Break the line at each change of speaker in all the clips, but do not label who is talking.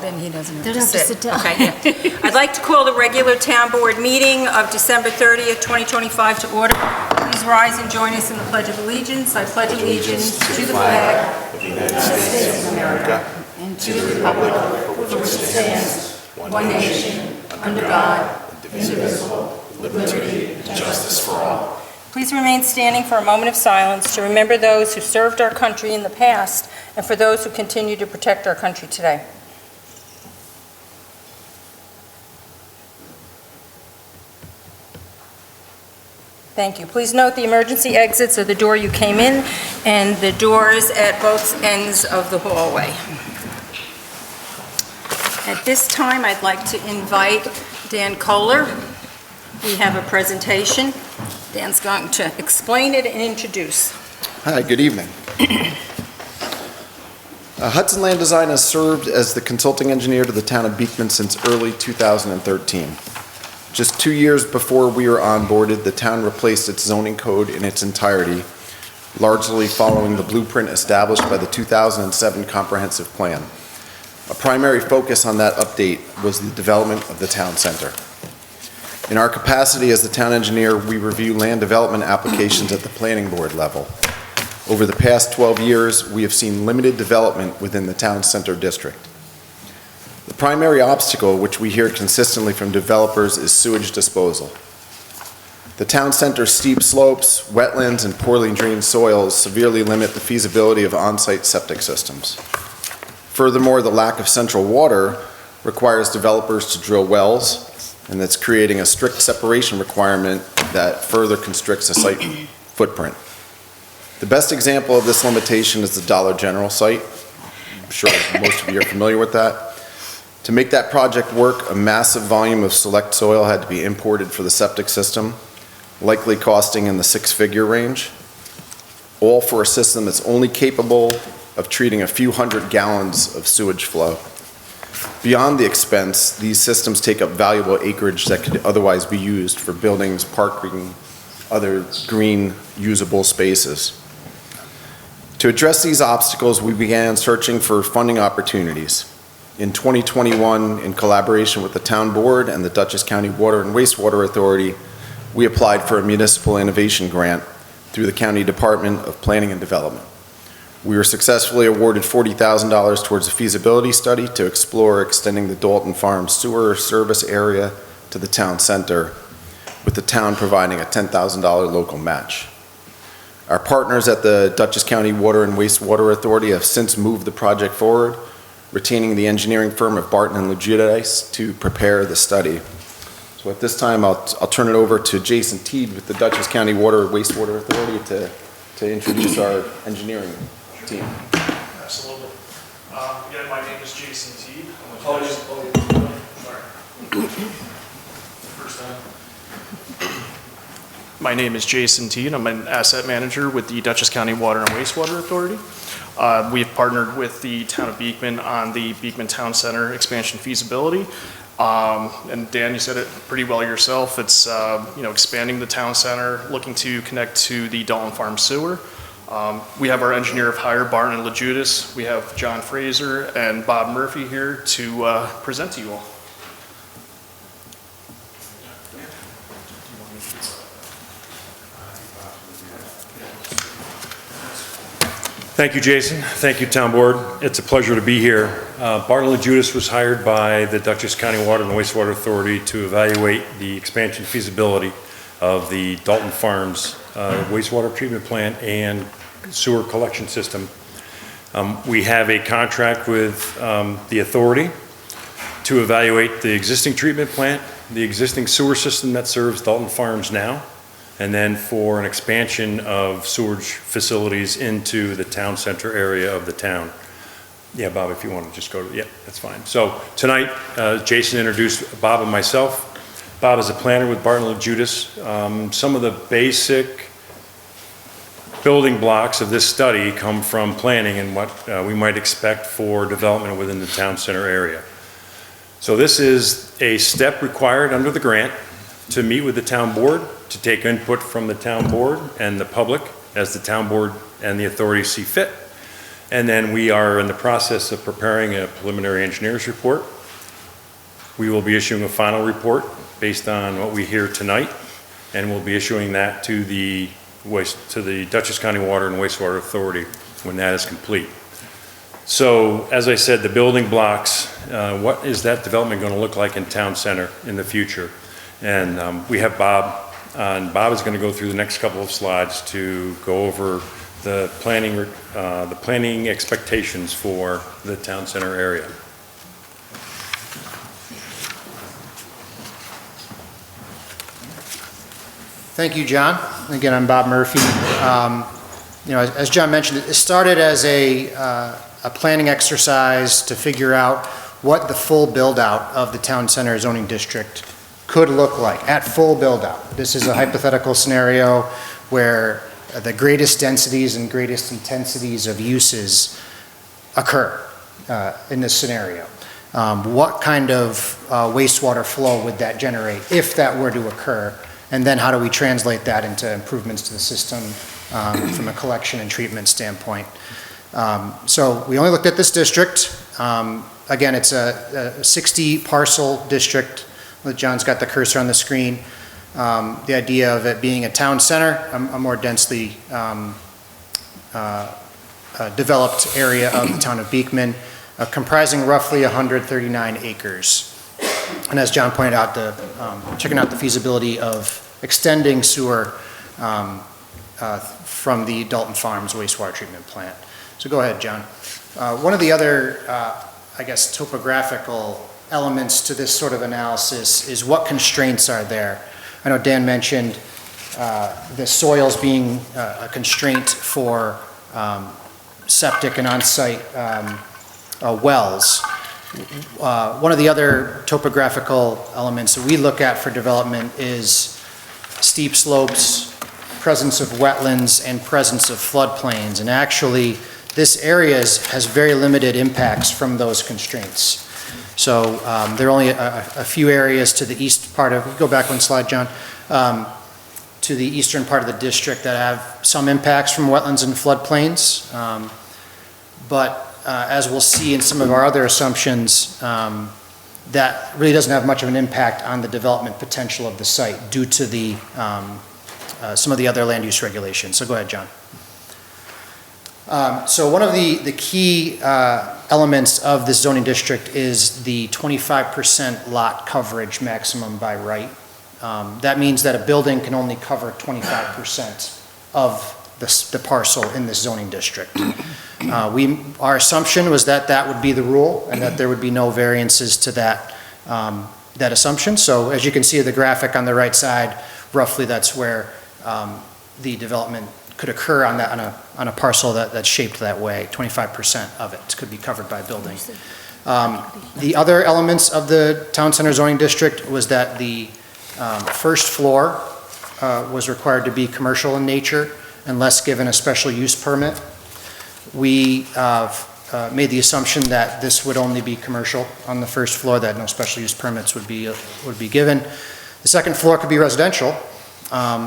Then he doesn't have
Don't
to
have to
sit.
sit down.
Okay, yeah. I'd like to call the regular town board meeting of December 30th, 2025 to order. Please rise and join us in the Pledge of Allegiance. I pledge allegiance to the flag
of the United States of America
and to the republic for which it stands, one nation, under God, indivisible, with liberty and justice for all. Please remain standing for a moment of silence to remember those who served our country in the past and for those who continue to protect our country today. Thank you. Please note the emergency exits are the door you came in and the doors at both ends of the hallway. At this time, I'd like to invite Dan Kohler. We have a presentation. Dan's going to explain it and introduce.
Hi, good evening. Hudson Land Design has served as the consulting engineer to the town of Beekman since early 2013. Just 2 years before we were onboarded, the town replaced its zoning code in its entirety, largely following the blueprint established by the 2007 comprehensive plan. A primary focus on that update was the development of the town center. In our capacity as the town engineer, we review land development applications at the planning board level. Over the past 12 years, we have seen limited development within the town center district. The primary obstacle, which we hear consistently from developers, is sewage disposal. The town center's steep slopes, wetlands, and poorly drained soils severely limit the feasibility of on-site septic systems. Furthermore, the lack of central water requires developers to drill wells, and that's creating a strict separation requirement that further constricts a site footprint. The best example of this limitation is the Dollar General site. I'm sure most of you are familiar with that. To make that project work, a massive volume of select soil had to be imported for the septic system, likely costing in the six-figure range, all for a system that's only capable of treating a few hundred gallons of sewage flow. Beyond the expense, these systems take up valuable acreage that could otherwise be used for buildings, parking, other green usable spaces. To address these obstacles, we began searching for funding opportunities. In 2021, in collaboration with the town board and the Dutchess County Water and Wastewater Authority, we applied for a municipal innovation grant through the County Department of Planning and Development. We were successfully awarded $40,000 towards a feasibility study to explore extending the Dalton Farm sewer service area to the town center, with the town providing a $10,000 local match. Our partners at the Dutchess County Water and Wastewater Authority have since moved the project forward, retaining the engineering firm of Barton and Lugidice to prepare the study. So at this time, I'll turn it over to Jason Teed with the Dutchess County Water and Wastewater Authority to introduce our engineering team.
Absolutely. Again, my name is Jason Teed. First time. My name is Jason Teed. I'm an asset manager with the Dutchess County Water and Wastewater Authority. We have partnered with the town of Beekman on the Beekman Town Center expansion feasibility. And Dan, you said it pretty well yourself. It's expanding the town center, looking to connect to the Dalton Farm sewer. We have our engineer of hire, Barton and Lugidice. We have John Fraser and Bob Murphy here to present to you all.
Thank you, Jason. Thank you, Town Board. It's a pleasure to be here. Barton and Lugidice was hired by the Dutchess County Water and Wastewater Authority to evaluate the expansion feasibility of the Dalton Farms wastewater treatment plant and sewer collection system. We have a contract with the authority to evaluate the existing treatment plant, the existing sewer system that serves Dalton Farms now, and then for an expansion of sewage facilities into the town center area of the town. Yeah, Bob, if you want to just go to, yeah, that's fine. So tonight, Jason introduced Bob and myself. Bob is a planner with Barton and Lugidice. Some of the basic building blocks of this study come from planning and what we might expect for development within the town center area. So this is a step required under the grant to meet with the town board, to take input from the town board and the public as the town board and the authority see fit, And then we are in the process of preparing a preliminary engineer's report. We will be issuing a final report based on what we hear tonight, and we'll be issuing that to the Dutchess County Water and Wastewater Authority when that is complete. So, as I said, the building blocks, what is that development going to look like in Town Center in the future? And we have Bob, and Bob is going to go through the next couple of slides to go over the planning expectations for the Town Center area.
Thank you, John. Again, I'm Bob Murphy. As John mentioned, it started as a planning exercise to figure out what the full build-out of the Town Center zoning district could look like at full build-out. This is a hypothetical scenario where the greatest densities and greatest intensities of uses occur in this scenario. What kind of wastewater flow would that generate if that were to occur? And then how do we translate that into improvements to the system from a collection and treatment standpoint? So we only looked at this district. Again, it's a 60 parcel district. John's got the cursor on the screen. The idea of it being a town center, a more densely developed area of the town of Beekman, comprising roughly 139 acres. And as John pointed out, checking out the feasibility of extending sewer from the Dalton Farms wastewater treatment plant. So go ahead, John. One of the other, topographical elements to this sort of analysis is what constraints are there. I know Dan mentioned the soils being a constraint for septic and on-site wells. One of the other topographical elements that we look at for development is steep slopes, presence of wetlands, and presence of floodplains. And actually, this area has very limited impacts from those constraints. So there are only a few areas to the east part of, go back one slide, John, to the eastern part of the district that have some impacts from wetlands and floodplains. But as we'll see in some of our other assumptions, that really doesn't have much of an impact on the development potential of the site due to the some of the other land use regulations. So go ahead, John. So one of the key elements of this zoning district is the 25% lot coverage maximum by right. That means that a building can only cover 25% of the parcel in this zoning district. Our assumption was that that would be the rule and that there would be no variances to that assumption. So as you can see the graphic on the right side, roughly that's where the development could occur on a parcel that's shaped that way. 25% of it could be covered by a building. The other elements of the town center zoning district was that the first floor was required to be commercial in nature unless given a special use permit. We made the assumption that this would only be commercial on the first floor, that no special use permits would be given. The second floor could be residential,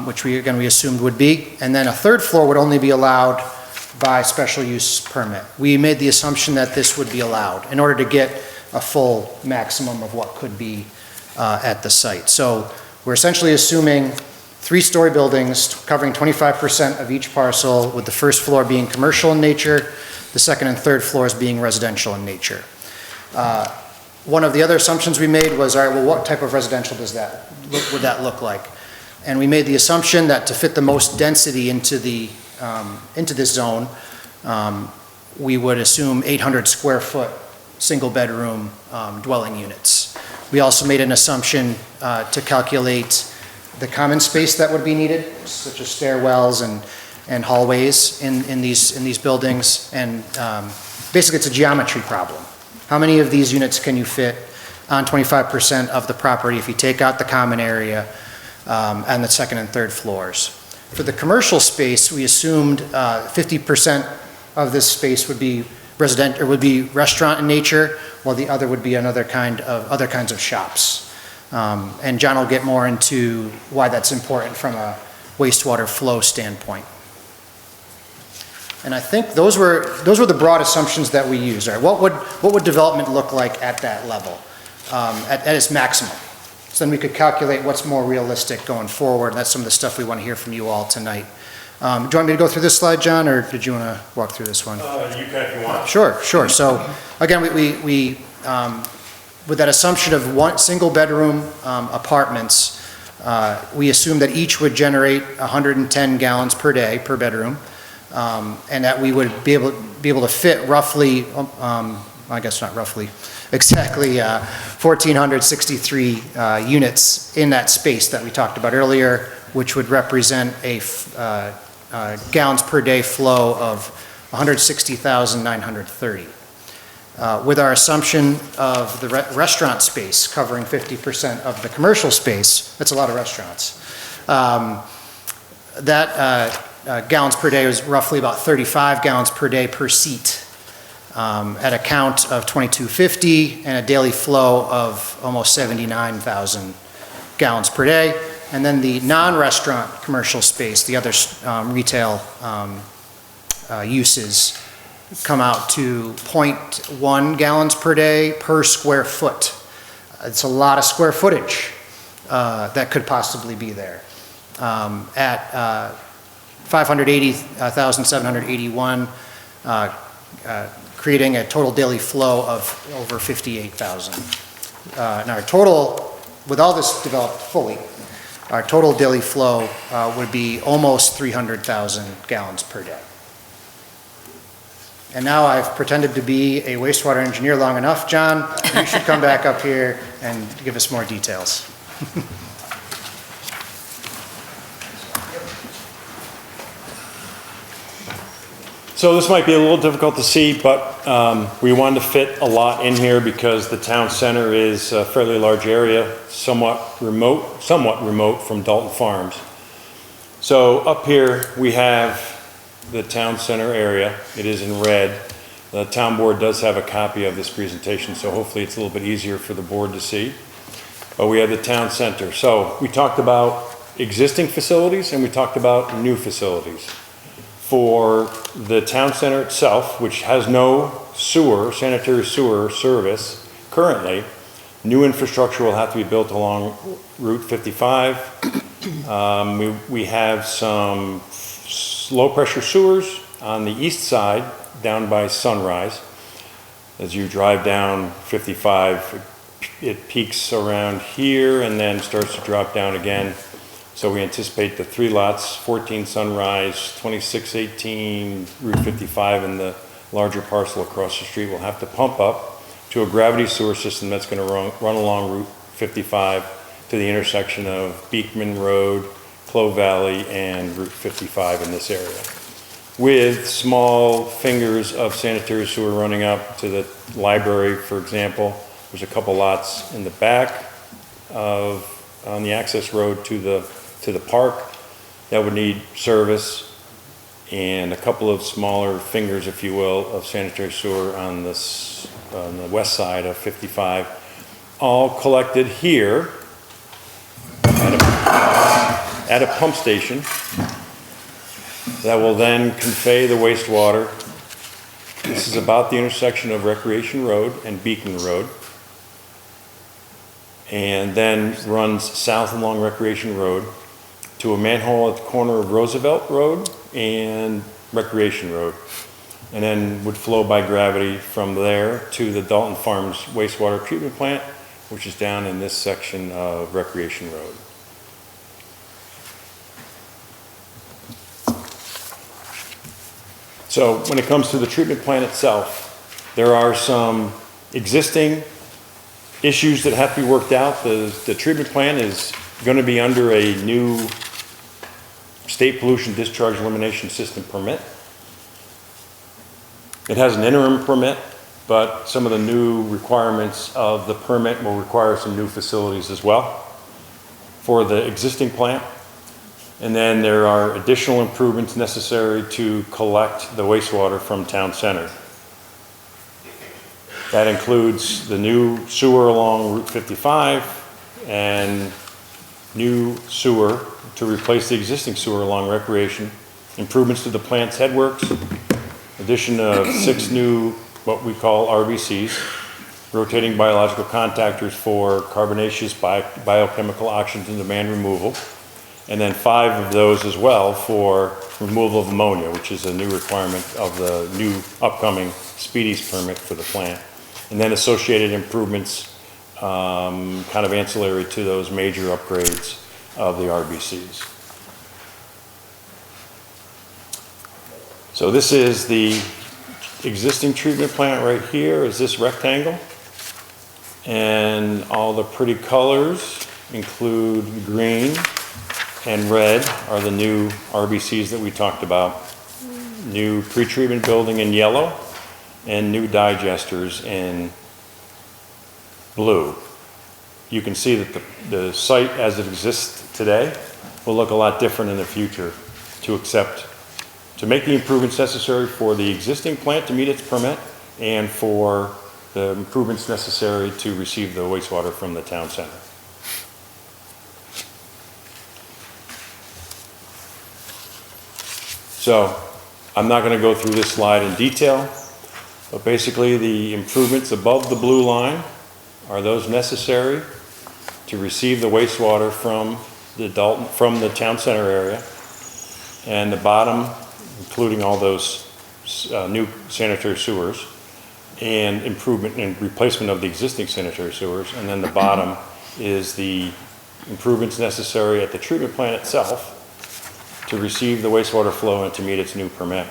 which we assumed would be, and then a third floor would only be allowed by special use permit. We made the assumption that this would be allowed in order to get a full maximum of what could be at the site. So we're essentially assuming 3-story buildings covering 25% of each parcel, with the first floor being commercial in nature, the second and third floors being residential in nature. One of the other assumptions we made was, all right, well, what type of residential would that look like? And we made the assumption that to fit the most density into this zone, we would assume 800 square foot single bedroom dwelling units. We also made an assumption to calculate the common space that would be needed, such as stairwells and hallways in these buildings. And basically it's a geometry problem. How many of these units can you fit on 25% of the property if you take out the common area and the second and third floors? For the commercial space, we assumed 50% of this space would be restaurant in nature, while the other would be other kinds of shops. And John will get more into why that's important from a wastewater flow standpoint. And I think those were the broad assumptions that we used. All right, what would development look like at that level, at its maximum? So then we could calculate what's more realistic going forward. That's some of the stuff we want to hear from you all tonight. Do you want me to go through this slide, John, or did you want to walk through this one?
You can if you want.
Sure. So again, we with that assumption of one single bedroom apartments, we assume that each would generate 110 gallons per day per bedroom, and that we would be able to fit roughly, I guess not roughly, exactly 1,463 units in that space that we talked about earlier, which would represent a gallons per day flow of 160,930. With our assumption of the restaurant space covering 50% of the commercial space, that's a lot of restaurants. Gallons per day was roughly about 35 gallons per day per seat, at a count of 2,250 and a daily flow of almost 79,000 gallons per day. And then the non-restaurant commercial space, the other retail uses, come out to 0.1 gallons per day per square foot. It's a lot of square footage that could possibly be there. At 580,781, creating a total daily flow of over 58,000. And our total, with all this developed fully, our total daily flow would be almost 300,000 gallons per day. And now I've pretended to be a wastewater engineer long enough. John, you should come back up here and give us more details.
So this might be a little difficult to see, but we wanted to fit a lot in here because the town center is a fairly large area, somewhat remote from Dalton Farms. So up here we have the town center area. It is in red. The town board does have a copy of this presentation, so hopefully it's a little bit easier for the board to see. But we have the town center. So we talked about existing facilities and we talked about new facilities. For the town center itself, which has no sanitary sewer service currently, new infrastructure will have to be built along Route 55. We have some low pressure sewers on the east side down by Sunrise. As you drive down 55, it peaks around here and then starts to drop down again. So we anticipate the 3 lots, 14 Sunrise, 2618 Route 55, and the larger parcel across the street will have to pump up to a gravity sewer system that's going to run along Route 55 to the intersection of Beekman Road, Clove Valley, and Route 55 in this area, with small fingers of sanitary sewer running up to the library, for example. There's a couple lots in the back on the access road to the park that would need service, and a couple of smaller fingers, if you will, of sanitary sewer on the west side of 55, all collected here at a pump station that will then convey the wastewater. This is about the intersection of Recreation Road and Beacon Road, and then runs south along Recreation Road to a manhole at the corner of Roosevelt Road and Recreation Road, and then would flow by gravity from there to the Dalton Farms wastewater treatment plant, which is down in this section of Recreation Road. So when it comes to the treatment plant itself, there are some existing issues that have to be worked out. The treatment plant is going to be under a new state pollution discharge elimination system permit. It has an interim permit, but some of the new requirements of the permit will require some new facilities as well for the existing plant. And then there are additional improvements necessary to collect the wastewater from town center. That includes the new sewer along Route 55 and new sewer to replace the existing sewer along Recreation, improvements to the plant's headworks, addition of 6 new, what we call RBCs, rotating biological contactors for carbonaceous biochemical oxygen demand removal, and then 5 of those as well for removal of ammonia, which is a new requirement of the new upcoming Speedies permit for the plant. And then associated improvements, kind of ancillary to those major upgrades of the RBCs. So this is the existing treatment plant right here, is this rectangle. And all the pretty colors include green and red are the new RBCs that we talked about. New pretreatment building in yellow and new digesters in blue. You can see that the site as it exists today will look a lot different in the future to make the improvements necessary for the existing plant to meet its permit and for the improvements necessary to receive the wastewater from the town center. So I'm not going to go through this slide in detail, but basically the improvements above the blue line are those necessary to receive the wastewater from the town center area, and the bottom, including all those new sanitary sewers and improvement and replacement of the existing sanitary sewers, and then the bottom is the improvements necessary at the treatment plant itself to receive the wastewater flow and to meet its new permit.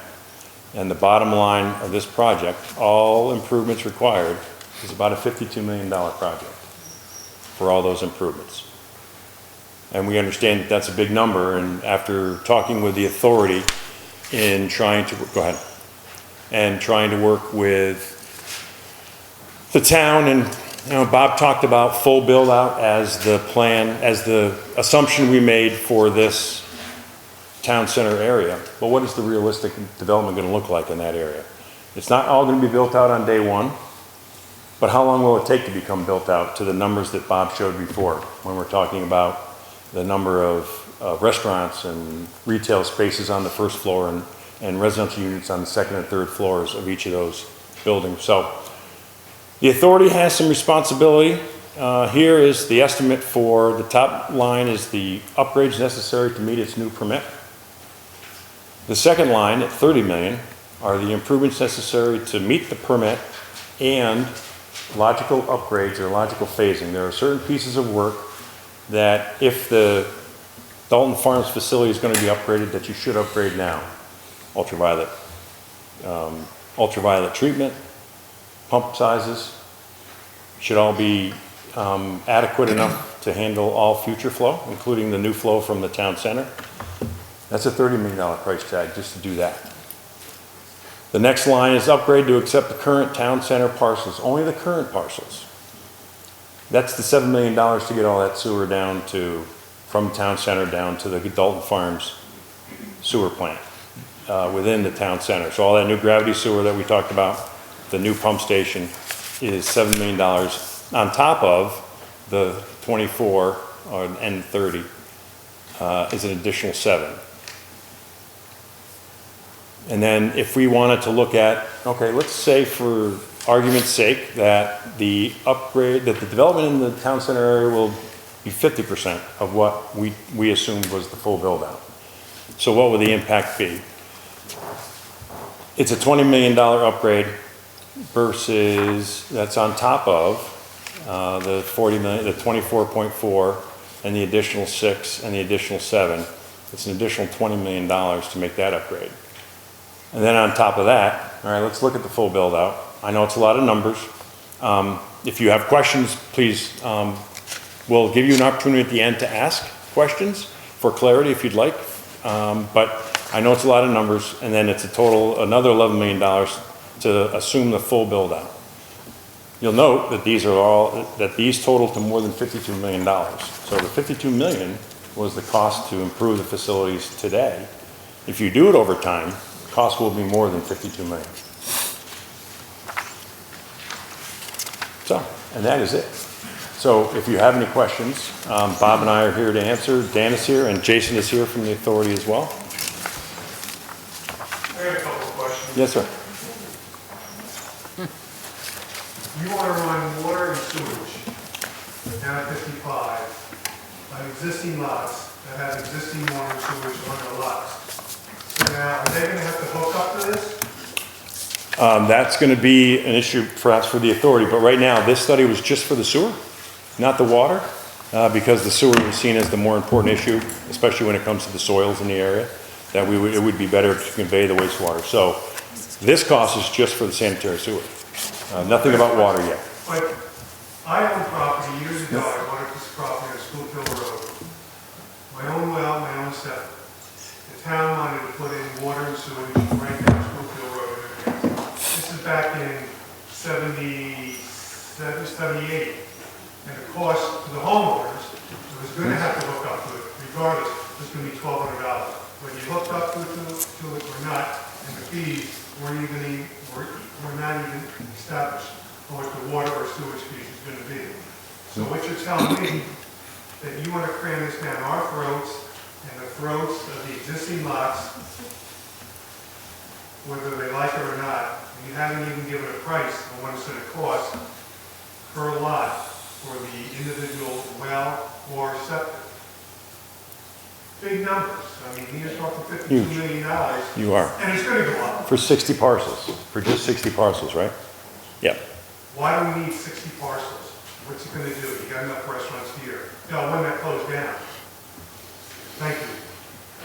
And the bottom line of this project, all improvements required, is about a $52 million project for all those improvements. And we understand that that's a big number, and after talking with the authority in trying to, go ahead, and trying to work with the town, and Bob talked about full build out as the plan, as the assumption we made for this town center area. But what is the realistic development going to look like in that area? It's not all going to be built out on day one, but how long will it take to become built out to the numbers that Bob showed before when we're talking about the number of restaurants and retail spaces on the first floor and residential units on the second and third floors of each of those buildings. So the authority has some responsibility. Here is the estimate for the top line is the upgrades necessary to meet its new permit. The second line at 30 million are the improvements necessary to meet the permit and logical upgrades or logical phasing. There are certain pieces of work that if the Dalton Farms facility is going to be upgraded, that you should upgrade now. Ultraviolet treatment, pump sizes should all be adequate enough to handle all future flow, including the new flow from the town center. That's a $30 million price tag just to do that. The next line is upgrade to accept the current town center parcels, only the current parcels. That's the $7 million to get all that sewer down to, from town center down to the Dalton Farms sewer plant within the town center. So all that new gravity sewer that we talked about, the new pump station is $7 million on top of the 24 and 30 is an additional 7. And then if we wanted to look at, okay, let's say for argument's sake that the upgrade, that the development in the town center area will be 50% of what we assumed was the full build out. So what would the impact be? It's a $20 million upgrade versus, that's on top of the 40 million, the 24.4 and the additional 6 and the additional 7. It's an additional $20 million to make that upgrade. And then on top of that, all right, let's look at the full build out. I know it's a lot of numbers. If you have questions, please, we'll give you an opportunity at the end to ask questions for clarity if you'd like. But I know it's a lot of numbers, and then it's a total, another $11 million to assume the full build out. You'll note that these total to more than $52 million. So the $52 million was the cost to improve the facilities today. If you do it over time, the cost will be more than $52 million. So, and that is it. So if you have any questions, Bob and I are here to answer. Dan is here, and Jason is here from the authority as well.
I have a couple of questions.
Yes, sir.
You want to run water and sewage down 55 on existing lots that have existing water and sewage on their lots. So now, are they going to have to hook up to this?
That's going to be an issue perhaps for the authority, but right now, this study was just for the sewer, not the water, because the sewer was seen as the more important issue, especially when it comes to the soils in the area, that it would be better to convey the wastewater. So this cost is just for the sanitary sewer. Nothing about water yet.
But I owned property years ago, I wanted this property on Schoolfield Road. My own well, my own septic. The town wanted to put in water and sewage right down Schoolfield Road. This is back in 78. And the cost to the homeowners, who was going to have to hook up to it, regardless, was going to be $1,200. Whether you hooked up to it or not, and the fees were not even established on what the water or sewage fees is going to be. So what you're telling me, that you want to cram this down our throats and the throats of the existing lots, whether they like it or not, and you haven't even given a price on what it's going to cost per lot for the individual well or septic. Big numbers. I mean, you're talking $52 million.
You are.
And it's going to go up.
For 60 parcels, for just 60 parcels, right? Yep.
Why do we need 60 parcels? What's it going to do? You got enough restaurants here. No, one that closed down. Thank you.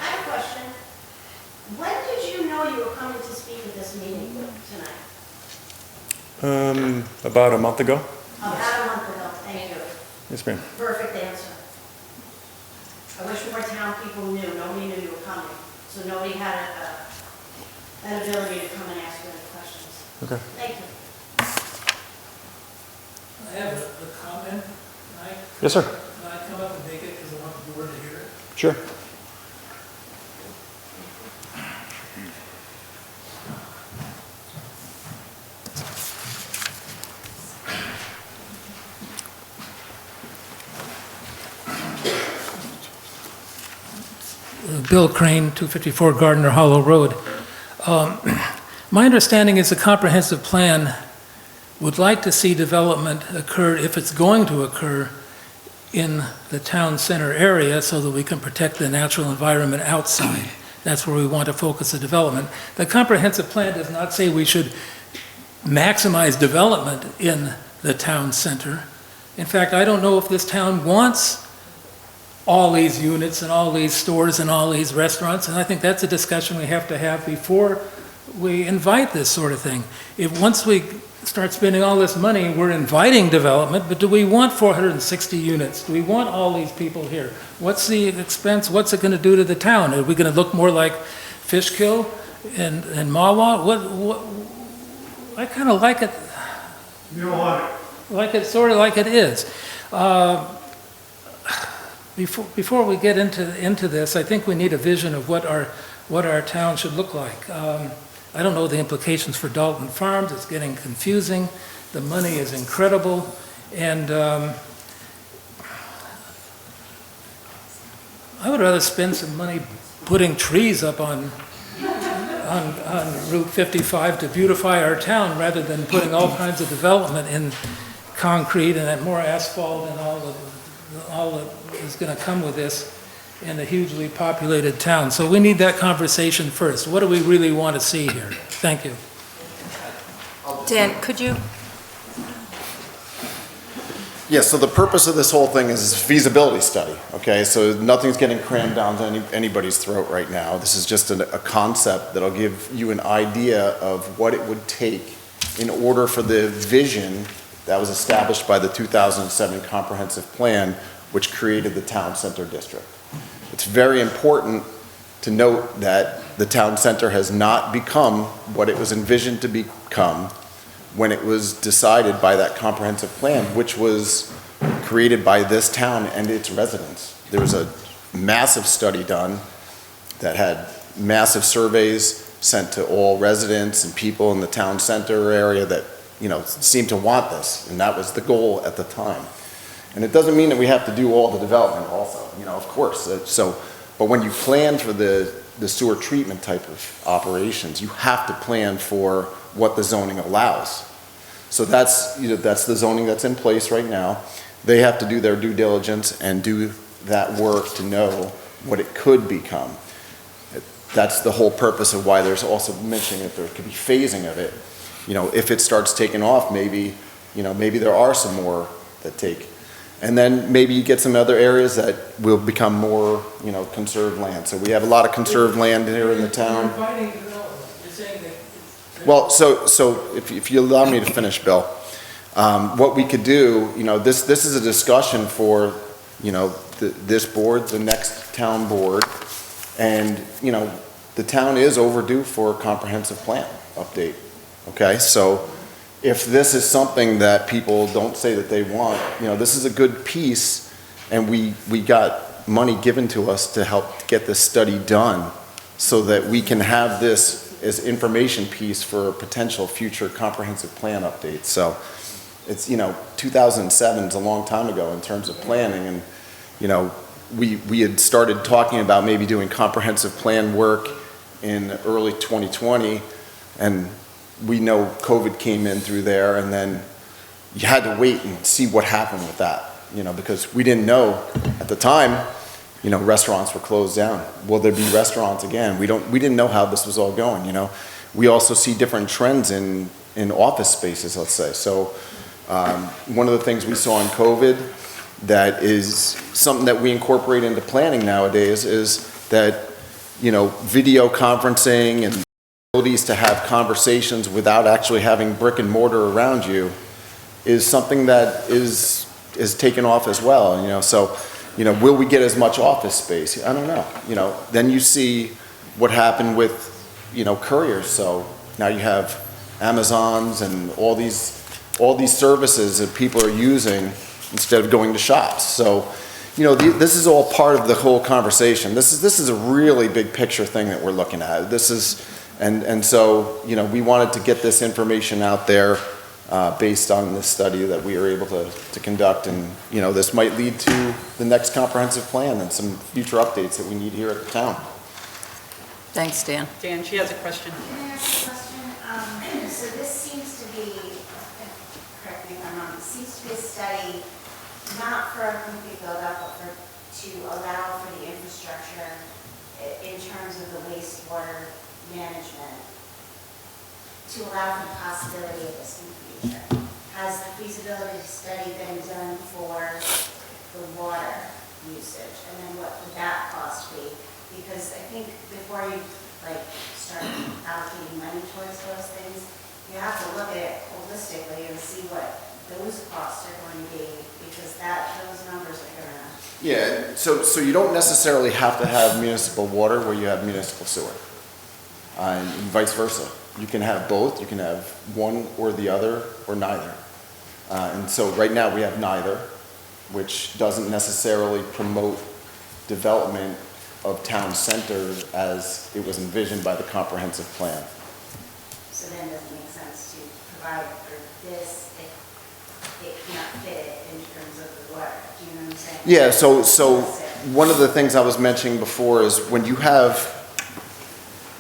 I have a question. When did you know you were coming to speak at this meeting tonight?
About a month ago?
About a month ago. Thank you.
Yes, ma'am.
Perfect answer. I wish more town people knew. Nobody knew you were coming. So nobody had an ability to come and ask you any questions.
Okay.
Thank you.
I have a comment. Can
Yes, sir.
I come up and make it because I want the board to hear it?
Sure.
Bill Crane, 254 Gardner Hollow Road. My understanding is the comprehensive plan would like to see development occur, if it's going to occur, in the town center area so that we can protect the natural environment outside. That's where we want to focus the development. The comprehensive plan does not say we should maximize development in the town center. In fact, I don't know if this town wants all these units and all these stores and all these restaurants, and I think that's a discussion we have to have before we invite this sort of thing. If once we start spending all this money, we're inviting development, but do we want 460 units? Do we want all these people here? What's the expense? What's it going to do to the town? Are we going to look more like Fishkill and Mawa? What? I kind of like it.
You don't want it.
Like it, sort of like it is. Before we get into this, I think we need a vision of what our town should look like. I don't know the implications for Dalton Farms. It's getting confusing. The money is incredible, and I would rather spend some money putting trees up on Route 55 to beautify our town rather than putting all kinds of development in concrete and more asphalt and all that is going to come with this in a hugely populated town. So we need that conversation first. What do we really want to see here? Thank you.
Dan, could you?
Yeah, so the purpose of this whole thing is feasibility study, okay? So nothing's getting crammed down to anybody's throat right now. This is just a concept that'll give you an idea of what it would take in order for the vision that was established by the 2007 comprehensive plan, which created the town center district. It's very important to note that the town center has not become what it was envisioned to become when it was decided by that comprehensive plan, which was created by this town and its residents. There was a massive study done that had massive surveys sent to all residents and people in the town center area that, seemed to want this, and that was the goal at the time. And it doesn't mean that we have to do all the development also, of course. So But when you plan for the sewer treatment type of operations, you have to plan for what the zoning allows. So that's, that's the zoning that's in place right now. They have to do their due diligence and do that work to know what it could become. That's the whole purpose of why there's also mentioning that there could be phasing of it. If it starts taking off, maybe there are some more that take. And then maybe you get some other areas that will become more, conserved land. So we have a lot of conserved land here in the town.
You're inviting development. You're saying that.
Well, so if you allow me to finish, Bill, what we could do, this is a discussion for, this board, the next town board, and, the town is overdue for a comprehensive plan update, okay? So if this is something that people don't say that they want, this is a good piece, and we got money given to us to help get this study done so that we can have this as information piece for a potential future comprehensive plan update. So it's, 2007 is a long time ago in terms of planning, and, we had started talking about maybe doing comprehensive plan work in early 2020, and we know COVID came in through there, and then you had to wait and see what happened with that, because we didn't know at the time, restaurants were closed down. Will there be restaurants again? We didn't know how this was all going, We also see different trends in office spaces, let's say. So one of the things we saw in COVID that is something that we incorporate into planning nowadays is that, video conferencing and abilities to have conversations without actually having brick and mortar around you is something that is taken off as well, So, will we get as much office space? I don't know, Then you see what happened with, couriers. So now you have Amazons and all these services that people are using instead of going to shops. So, this is all part of the whole conversation. This is a really big picture thing that we're looking at. And so, we wanted to get this information out there based on this study that we were able to conduct. And, this might lead to the next comprehensive plan and some future updates that we need here at the town.
Thanks, Dan.
Dan, she has a question.
Can I ask a question? So this seems to be, correct me if I'm wrong, it seems to be a study not for a complete build-up, but to allow for the infrastructure in terms of the wastewater management, to allow for the possibility of this in the future. Has the feasibility study been done for the water usage? And then what would that cost be? Because I think before you start allocating money towards those things, you have to look at it holistically and see what those costs are going to be, because those numbers are going to.
Yeah, so you don't necessarily have to have municipal water where you have municipal sewer, and vice versa. You can have both. You can have one or the other or neither. And so right now we have neither, which doesn't necessarily promote development of town centers as it was envisioned by the comprehensive plan.
So then it doesn't make sense to provide for this if it cannot fit it in terms of the water. Do you know what I'm saying?
Yeah, so one of the things I was mentioning before is when you have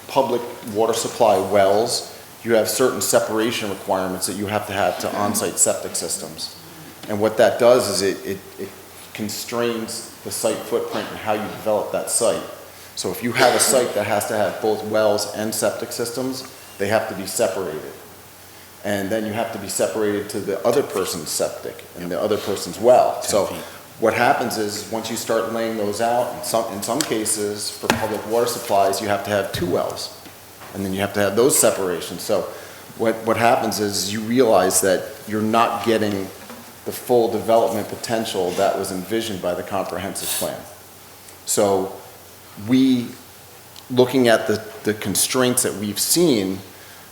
public water supply wells, you have certain separation requirements that you have to on-site septic systems. And what that does is it constrains the site footprint and how you develop that site. So if you have a site that has to have both wells and septic systems, they have to be separated. And then you have to be separated to the other person's septic and the other person's well. So what happens is once you start laying those out, in some cases for public water supplies, you have to have 2 wells. And then you have to have those separations. So what happens is you realize that you're not getting the full development potential that was envisioned by the comprehensive plan. So looking at the constraints that we've seen,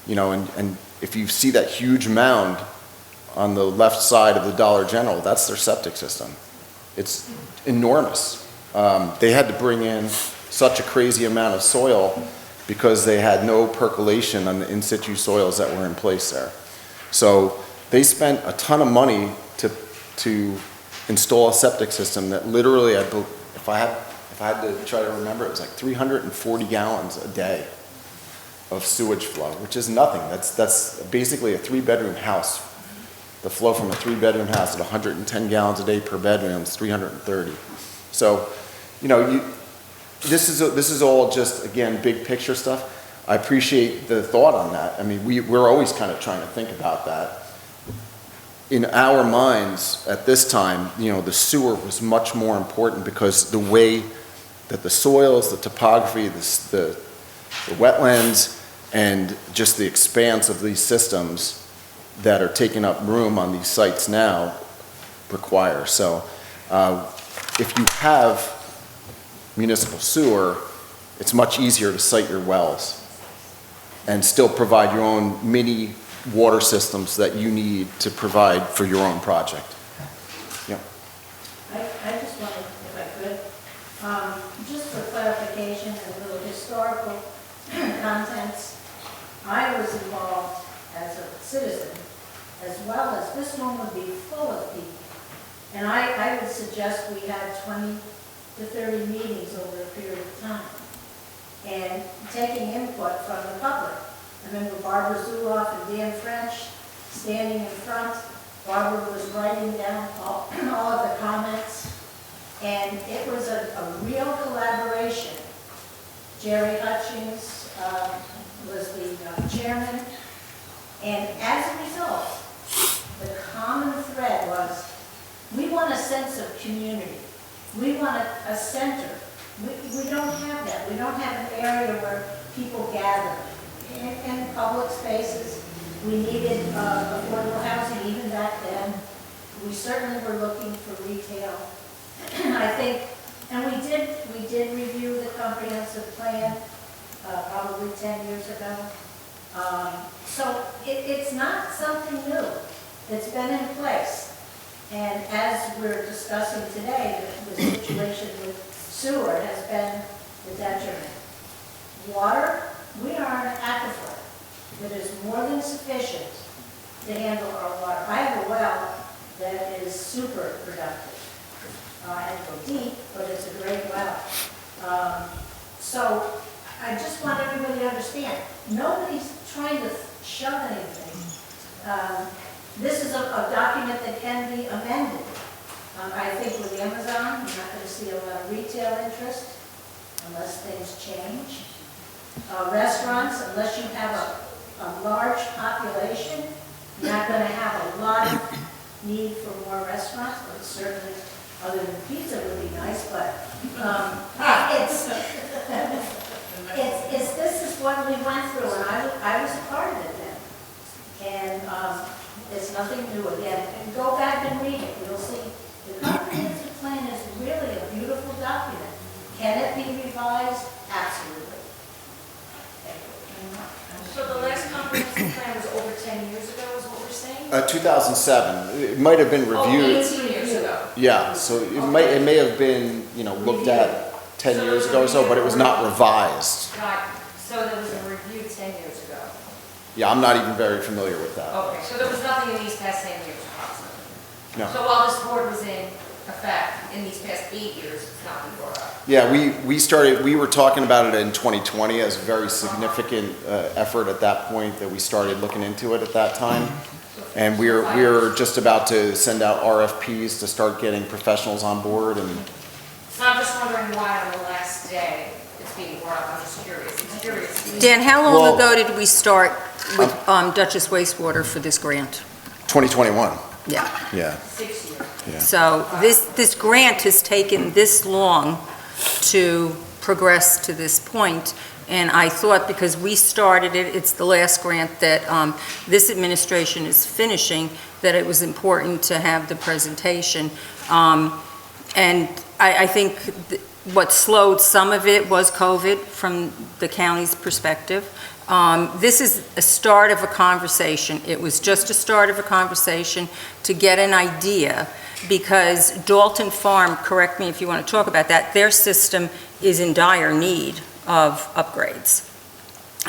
and if you see that huge mound on the left side of the Dollar General, that's their septic system. It's enormous. They had to bring in such a crazy amount of soil because they had no percolation on the in-situ soils that were in place there. So they spent a ton of money to install a septic system that literally, if if I had to try to remember, it was like 340 gallons a day of sewage flow, which is nothing. That's basically a 3-bedroom house. The flow from a 3-bedroom house at 110 gallons a day per bedroom is 330. So, this is all just, again, big picture stuff. I appreciate the thought on that. I mean, we're always kind of trying to think about that. In our minds, at this time, the sewer was much more important because the way that the soils, the topography, the wetlands, and just the expanse of these systems that are taking up room on these sites now require. So if you have municipal sewer, it's much easier to site your wells and still provide your own mini water systems that you need to provide for your own project. Yeah.
I just wanted, if I could, just for clarification and a little historical contents, I was involved as a citizen, as well as this room would be full of people. And I would suggest we had 20 to 30 meetings over a period of time, and taking input from the public. I remember Barbara Zuloff and Dan French standing in front. Barbara was writing down all of the comments, and it was a real collaboration. Jerry Hutchings was the chairman, and as a result, the common thread was, we want a sense of community. We want a center. We don't have that. We don't have an area where people gather. In public spaces, we needed affordable housing even back then. We certainly were looking for retail. I think, and we did review the comprehensive plan probably 10 years ago. So it's not something new. It's been in place. And as we're discussing today, the situation with sewer has been the detriment. Water, we are an aquifer that is more than sufficient to handle our water. I have a well that is super productive. I had to go deep, but it's a great well. So I just want everybody to understand, nobody's trying to shove anything. This is a document that can be amended. I think with Amazon, you're not going to see a lot of retail interest unless things change. Restaurants, unless you have a large population, you're not going to have a lot of need for more restaurants, but certainly, other than pizza would be nice, but this is what we went through, and I was a part of it then. And it's nothing new again. And go back and read it, you'll see the comprehensive plan is really a beautiful document. Can it be revised? Absolutely.
So the last comprehensive plan was over 10 years ago, is what we're saying?
2007. It might have been reviewed.
18 years ago.
Yeah, so it may have been, looked at 10 years ago or so, but it was not revised.
Right, so there was a review 10 years ago.
Yeah, I'm not even very familiar with that.
Okay, so there was nothing in these past 10 years, approximately.
No.
So while this board was in effect, in these past 8 years, it's not been brought up.
Yeah, we were talking about it in 2020 as a very significant effort at that point that we started looking into it at that time. And we're just about to send out RFPs to start getting professionals on board. And
So I'm just wondering why on the last day it's being brought up. I'm just curious. I'm curious.
Dan, how long
Well-
ago did we start with Dutchess Wastewater for this grant?
2021,
Yeah.
yeah.
6 years.
Yeah.
So this grant has taken this long to progress to this point, and I thought because we started it, it's the last grant that this administration is finishing, that it was important to have the presentation. And I think what slowed some of it was COVID from the county's perspective. This is a start of a conversation. It was just a start of a conversation to get an idea, because Dalton Farm, correct me if you want to talk about that, their system is in dire need of upgrades.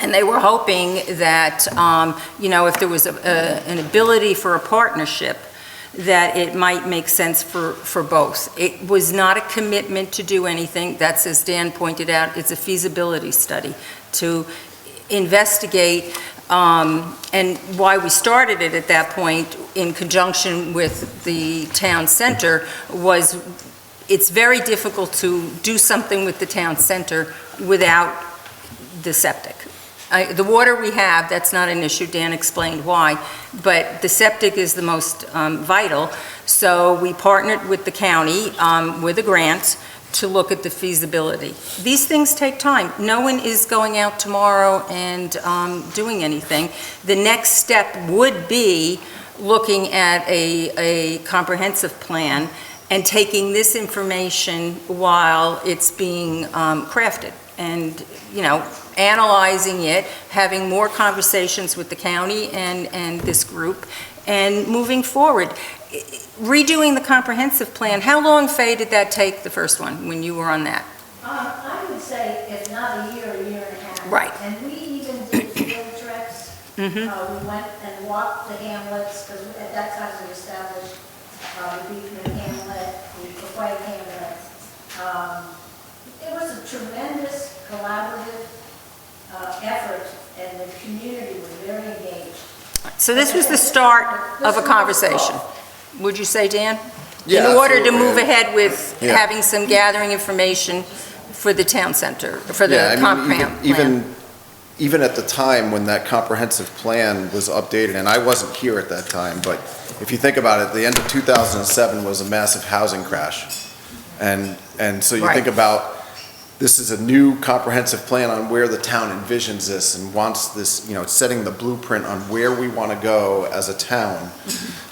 And they were hoping that, if there was an ability for a partnership, that it might make sense for both. It was not a commitment to do anything. That's, as Dan pointed out, it's a feasibility study to investigate, and why we started it at that point in conjunction with the town center was it's very difficult to do something with the town center without the septic. The water we have, that's not an issue, Dan explained why, but the septic is the most vital. So we partnered with the county with a grant to look at the feasibility. These things take time. No one is going out tomorrow and doing anything. The next step would be looking at a comprehensive plan and taking this information while it's being crafted and, you know, analyzing it, having more conversations with the county and this group, and moving forward. Redoing the comprehensive plan, how long, Faye, did that take, the first one, when you were on that?
I would say if not a year and a half.
Right.
And we even did field trips.
Mhm.
We went and walked the hamlets, because at that time we established the Beekman hamlet, the White hamlet. It was a tremendous collaborative effort, and the community was very engaged.
So this was the start of a conversation, would you say, Dan?
Yeah,
In order to
absolutely.
move ahead with
Yeah.
having some gathering information for the town center, for
Yeah, I
the
mean,
comp plan.
even at the time when that comprehensive plan was updated, and I wasn't here at that time, but if you think about it, the end of 2007 was a massive housing crash. And so you
Right.
think about, this is a new comprehensive plan on where the town envisions this and wants this, you know, setting the blueprint on where we want to go as a town.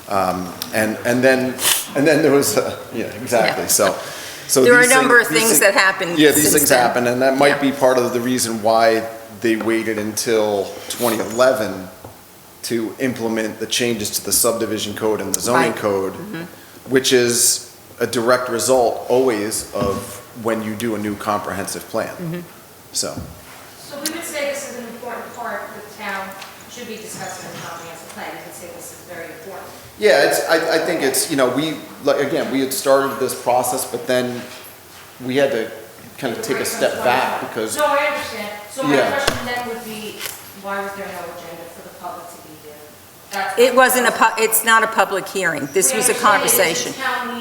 And then there was, yeah, exactly,
Yeah.
so
There are a
these
number of
things-
things that happened
Yeah, these
since
things
then.
happen, and that might
Yeah.
be part of the reason why they waited until 2011 to implement the changes to the subdivision code and the zoning
Right.
code, which is a direct result always of when you do a new comprehensive plan. So,
So we would say this is an important part that the town should be discussing in the comprehensive plan. You could say this is very important.
yeah, I think it's, you know, we had started this process, but then we had to kind of take a step back because,
No, I understand. So my
Yeah.
question then would be, why was there no agenda for the public to be here? That's-
It wasn't it's not a public hearing. This was a conversation.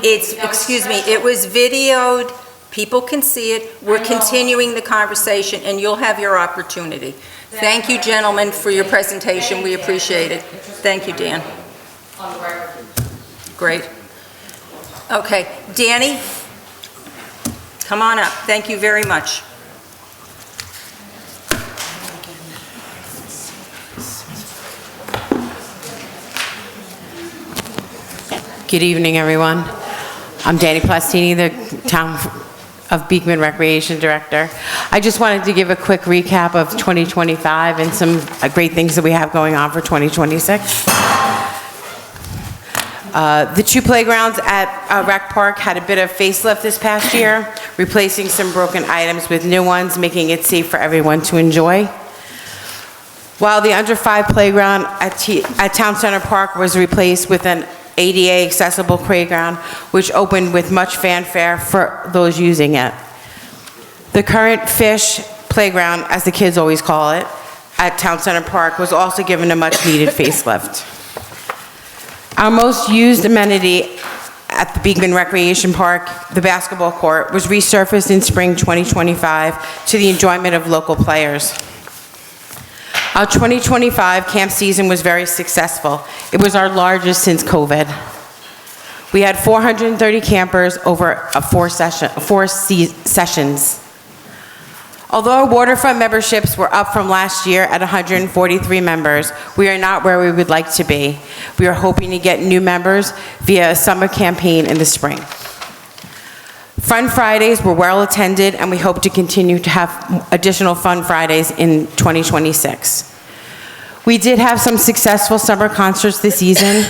It's, excuse me, it was videoed, people can see it. We're continuing the conversation, and you'll have your opportunity. Thank you, gentlemen, for your presentation. We appreciate it. Thank you, Dan.
On the record.
Great. Okay, Danny, come on up. Thank you very much.
Good evening, everyone. I'm Danny Plastini, the Town of Beekman Recreation Director. I just wanted to give a quick recap of 2025 and some great things that we have going on for 2026. The two playgrounds at Rec Park had a bit of facelift this past year, replacing some broken items with new ones, making it safe for everyone to enjoy. While the under-5 playground at Town Center Park was replaced with an ADA accessible playground, which opened with much fanfare for those using it. The current fish playground, as the kids always call it, at Town Center Park was also given a much-needed facelift. Our most used amenity at the Beekman Recreation Park, the basketball court, was resurfaced in spring 2025 to the enjoyment of local players. Our 2025 camp season was very successful. It was our largest since COVID. We had 430 campers over four sessions. Although our waterfront memberships were up from last year at 143 members, we are not where we would like to be. We are hoping to get new members via a summer campaign in the spring. Fun Fridays were well attended, and we hope to continue to have additional Fun Fridays in 2026. We did have some successful summer concerts this season.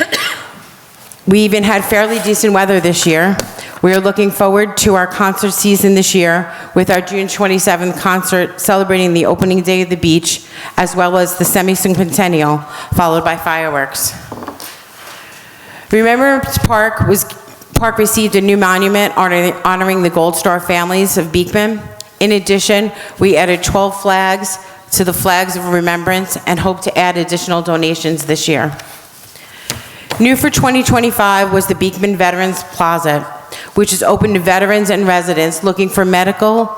We even had fairly decent weather this year. We are looking forward to our concert season this year with our June 27th concert celebrating the opening day of the beach, as well as the semi-centennial, followed by fireworks. Remembrance Park received a new monument honoring the Gold Star families of Beekman. In addition, we added 12 flags to the flags of remembrance and hope to add additional donations this year. New for 2025 was the Beekman Veterans Plaza, which is open to veterans and residents looking for medical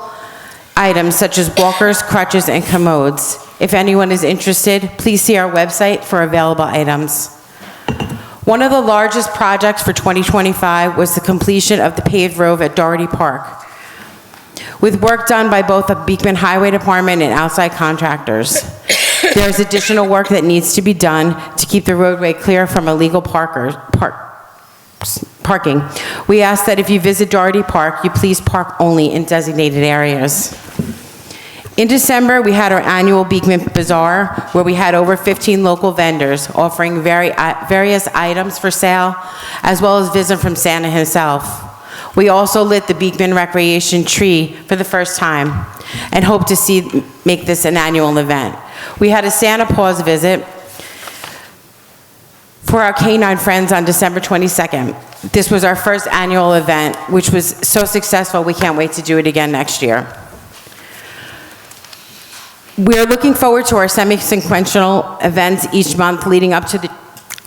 items such as walkers, crutches, and commodes. If anyone is interested, please see our website for available items. One of the largest projects for 2025 was the completion of the paved road at Doherty Park, with work done by both the Beekman Highway Department and outside contractors. There is additional work that needs to be done to keep the roadway clear from illegal parking. We ask that if you visit Doherty Park, you please park only in designated areas. In December, we had our annual Beekman Bazaar, where we had over 15 local vendors offering various items for sale, as well as visit from Santa himself. We also lit the Beekman Recreation Tree for the first time and hope to make this an annual event. We had a Santa Paws visit for our canine friends on December 22nd. This was our first annual event, which was so successful we can't wait to do it again next year. We are looking forward to our semi-sequential events each month leading up to the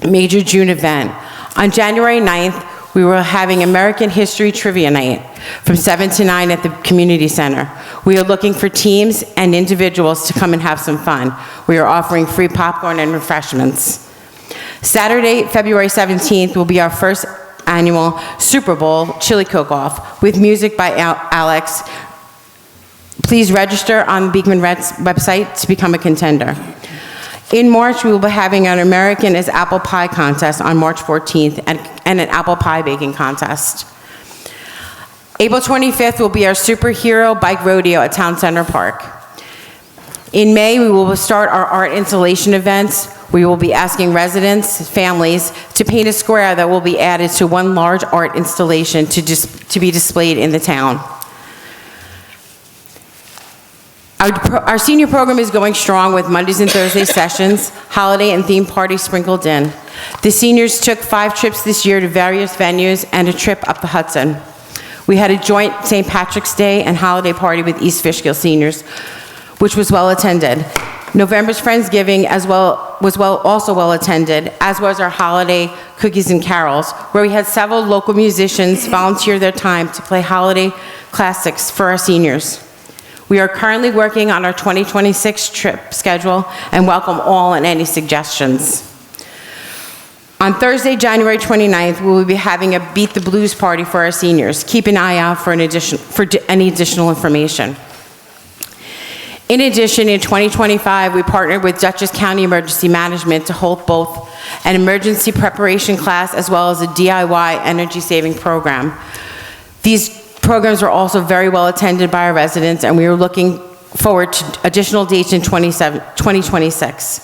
major June event. On January 9th, we were having American History Trivia Night from 7 to 9 at the community center. We are looking for teams and individuals to come and have some fun. We are offering free popcorn and refreshments. Saturday, February 17th will be our first annual Super Bowl chili cook-off with music by Alex. Please register on the Beekman Reds website to become a contender. In March, we will be having an American is Apple Pie contest on March 14th and an apple pie baking contest. April 25th will be our superhero bike rodeo at Town Center Park. In May, we will start our art installation events. We will be asking residents, families, to paint a square that will be added to one large art installation to be displayed in the town. Our senior program is going strong with Mondays and Thursday sessions, holiday and theme parties sprinkled in. The seniors took 5 trips this year to various venues and a trip up the Hudson. We had a joint St. Patrick's Day and holiday party with East Fishkill seniors, which was well attended. November's Friendsgiving was also well attended, as was our holiday cookies and carols, where we had several local musicians volunteer their time to play holiday classics for our seniors. We are currently working on our 2026 trip schedule and welcome all and any suggestions. On Thursday, January 29th, we will be having a Beat the Blues party for our seniors. Keep an eye out for any additional information. In addition, in 2025, we partnered with Dutchess County Emergency Management to hold both an emergency preparation class as well as a DIY energy saving program. These programs were also very well attended by our residents, and we are looking forward to additional dates in 2026.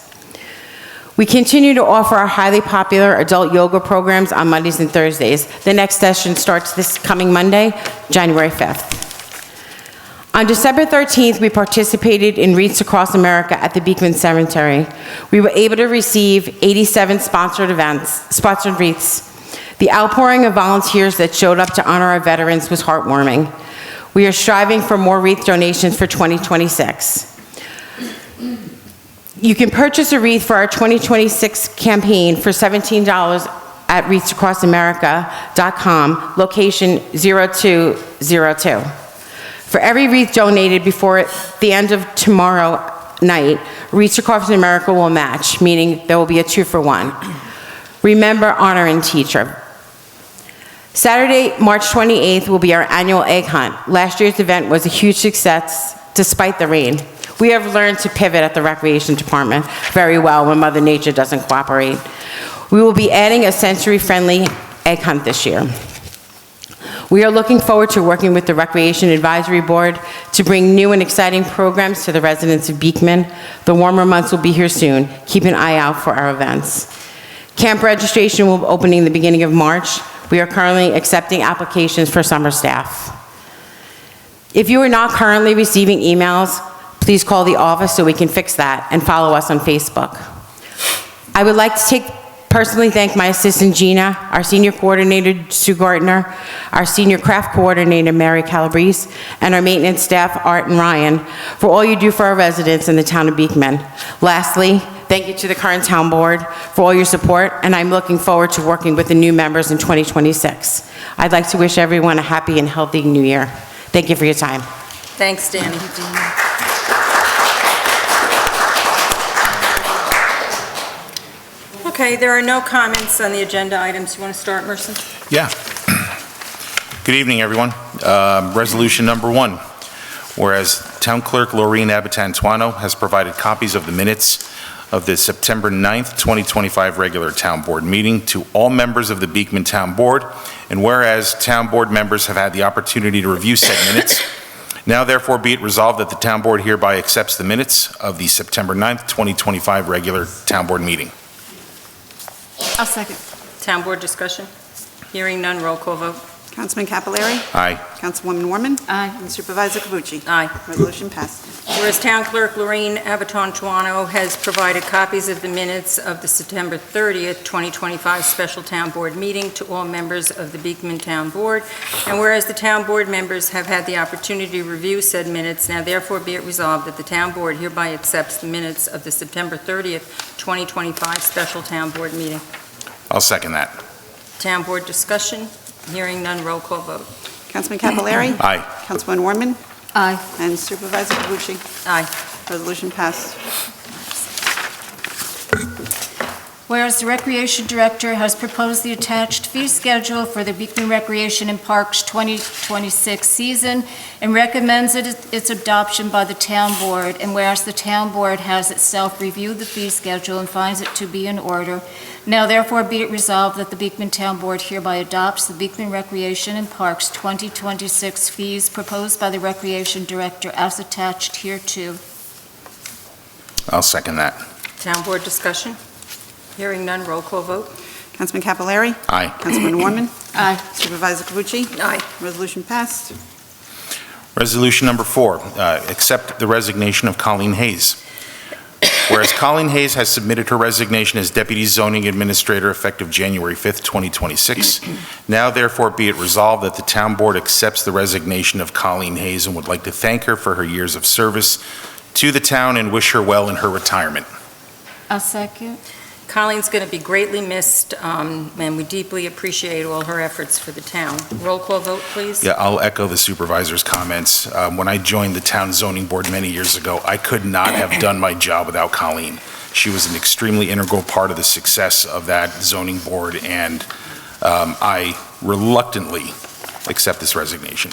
We continue to offer our highly popular adult yoga programs on Mondays and Thursdays. The next session starts this coming Monday, January 5th. On December 13th, we participated in Wreaths Across America at the Beekman Cemetery. We were able to receive 87 sponsored wreaths. The outpouring of volunteers that showed up to honor our veterans was heartwarming. We are striving for more wreath donations for 2026. You can purchase a wreath for our 2026 campaign for $17 at wreathsacrossamerica.com, location 0202. For every wreath donated before the end of tomorrow night, Wreaths Across America will match, meaning there will be a 2-for-1. Remember, honor, and teacher. Saturday, March 28th will be our annual egg hunt. Last year's event was a huge success despite the rain. We have learned to pivot at the Recreation Department very well when Mother Nature doesn't cooperate. We will be adding a sensory-friendly egg hunt this year. We are looking forward to working with the Recreation Advisory Board to bring new and exciting programs to the residents of Beekman. The warmer months will be here soon. Keep an eye out for our events. Camp registration will be opening the beginning of March. We are currently accepting applications for summer staff. If you are not currently receiving emails, please call the office so we can fix that and follow us on Facebook. I would like to take personally thank my assistant Gina, our senior coordinator Sue Gardner, our senior craft coordinator Mary Calabrese, and our maintenance staff Art and Ryan for all you do for our residents in the town of Beekman. Lastly, thank you to the current town board for all your support, and I'm looking forward to working with the new members in 2026. I'd like to wish everyone a happy and healthy new year. Thank you for your time.
Thanks, Danny. Okay, there are no comments on the agenda items. You want to start, Merson?
Yeah. Good evening, everyone. Resolution number 1, whereas Town Clerk Laureen Abatantuano has provided copies of the minutes of the September 9th, 2025 regular Town Board meeting to all members of the Beekman Town Board, and whereas Town Board members have had the opportunity to review said minutes, now therefore be it resolved that the Town Board hereby accepts the minutes of the September 9th, 2025 regular Town Board meeting.
I'll second.
Town board discussion? Hearing none, roll call vote.
Councilman Capelari.
Aye.
Councilwoman Warman.
Aye.
And Supervisor Cavucci.
Aye.
Resolution passed.
Whereas Town Clerk Laureen Abatantuano has provided copies of the minutes of the September 30th, 2025 Special Town Board meeting to all members of the Beekman Town Board, and whereas the Town Board members have had the opportunity to review said minutes, now therefore be it resolved that the Town Board hereby accepts the minutes of the September 30th, 2025 Special Town Board meeting.
I'll second that.
Town Board discussion? Hearing none, roll call vote.
Councilman Capelari.
Aye.
Councilwoman Warman.
Aye.
And Supervisor Cavucci.
Aye.
Resolution passed.
Whereas the Recreation Director has proposed the attached fee schedule for the Beekman Recreation and Parks 2026 season and recommends its adoption by the Town Board, and whereas the Town Board has itself reviewed the fee schedule and finds it to be in order, now therefore be it resolved that the Beekman Town Board hereby adopts the Beekman Recreation and Parks 2026 fees proposed by the Recreation Director as attached hereto.
I'll second that.
Town Board discussion? Hearing none, roll call vote.
Councilman Capelari.
Aye.
Councilwoman Warman.
Aye.
Supervisor Cavucci.
Aye.
Resolution passed.
Resolution number 4, accept the resignation of Colleen Hayes. Whereas Colleen Hayes has submitted her resignation as Deputy Zoning Administrator effective January 5th, 2026, now therefore be it resolved that the Town Board accepts the resignation of Colleen Hayes and would like to thank her for her years of service to the town and wish her well in her retirement.
I'll second.
Colleen's going to be greatly missed, and we deeply appreciate all her efforts for the town. Roll call vote, please.
Yeah, I'll echo the supervisor's comments. When I joined the town zoning board many years ago, I could not have done my job without Colleen. She was an extremely integral part of the success of that zoning board, and I reluctantly accept this resignation.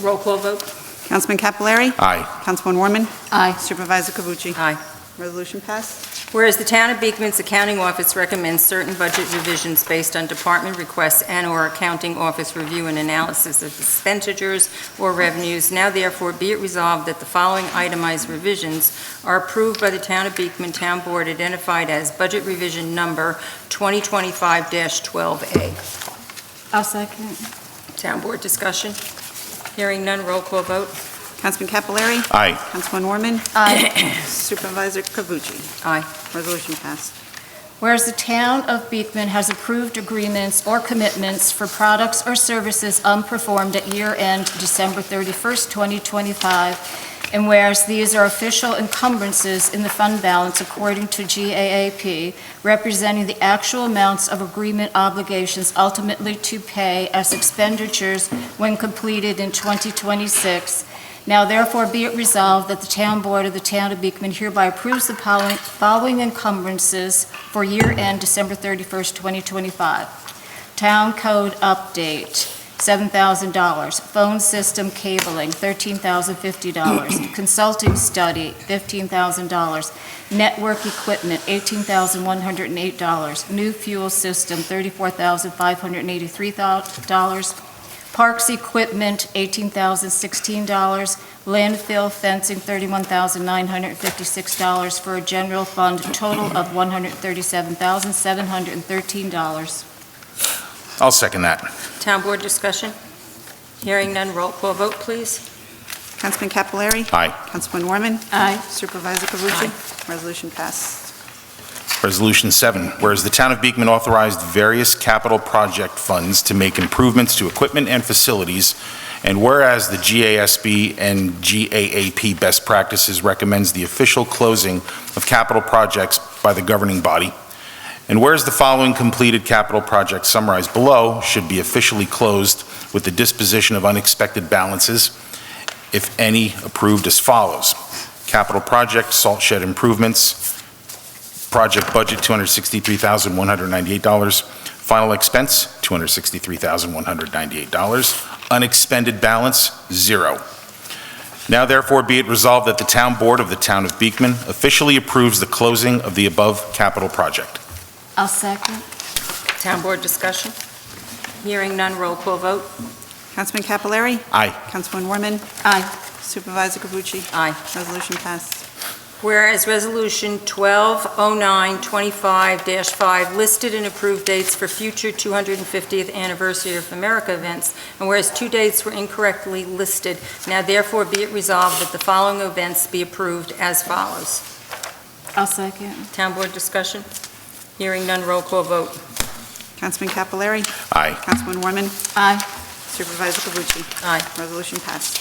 Roll call vote.
Councilman Capelari.
Aye.
Councilwoman Warman.
Aye.
Supervisor Cavucci.
Aye.
Resolution passed.
Whereas the Town of Beekman's Accounting Office recommends certain budget revisions based on department requests and/or Accounting Office review and analysis of expenditures or revenues, now therefore be it resolved that the following itemized revisions are approved by the Town of Beekman Town Board identified as Budget Revision Number 2025-12A.
I'll second.
Town Board discussion? Hearing none, roll call vote.
Councilman Capelari.
Aye.
Councilwoman Warman.
Aye.
Supervisor Cavucci.
Aye.
Resolution passed.
Whereas the Town of Beekman has approved agreements or commitments for products or services unperformed at year-end December 31st, 2025, and whereas these are official encumbrances in the fund balance according to GAAP, representing the actual amounts of agreement obligations ultimately to pay as expenditures when completed in 2026, now therefore be it resolved that the Town Board of the Town of Beekman hereby approves the following encumbrances for year-end December 31st, 2025. Town Code Update, $7,000. Phone System Cabling, $13,050. Consulting Study, $15,000. Network Equipment, $18,108. New Fuel System, $34,583. Parks Equipment, $18,016. Landfill Fencing, $31,956 for a general fund total of $137,713.
I'll second that.
Town Board discussion? Hearing none, roll call vote, please.
Councilman Capelari.
Aye.
Councilman Warman.
Aye.
Supervisor Cavucci. Resolution passed.
Resolution 7, whereas the town of Beekman authorized various capital project funds to make improvements to equipment and facilities, and whereas the GASB and GAAP best practices recommends the official closing of capital projects by the governing body, and whereas the following completed capital projects summarized below should be officially closed with the disposition of unexpected balances, if any, approved as follows. Capital project, salt shed improvements, project budget, $263,198. Final expense, $263,198. Unexpended balance, 0. Now therefore be it resolved that the Town Board of the Town of Beekman officially approves the closing of the above capital project.
I'll second. Town Board discussion? Hearing none, roll call vote.
Councilman Capelari.
Aye.
Councilman Warman.
Aye.
Supervisor Cavucci.
Aye.
Resolution passed.
Whereas Resolution 120925-5 listed and approved dates for future 250th Anniversary of America events, and whereas 2 dates were incorrectly listed, now therefore be it resolved that the following events be approved as follows.
I'll second.
Town Board discussion? Hearing none, roll call vote.
Councilman Capelari.
Aye.
Councilman Warman.
Aye.
Supervisor Cavucci.
Aye.
Resolution passed.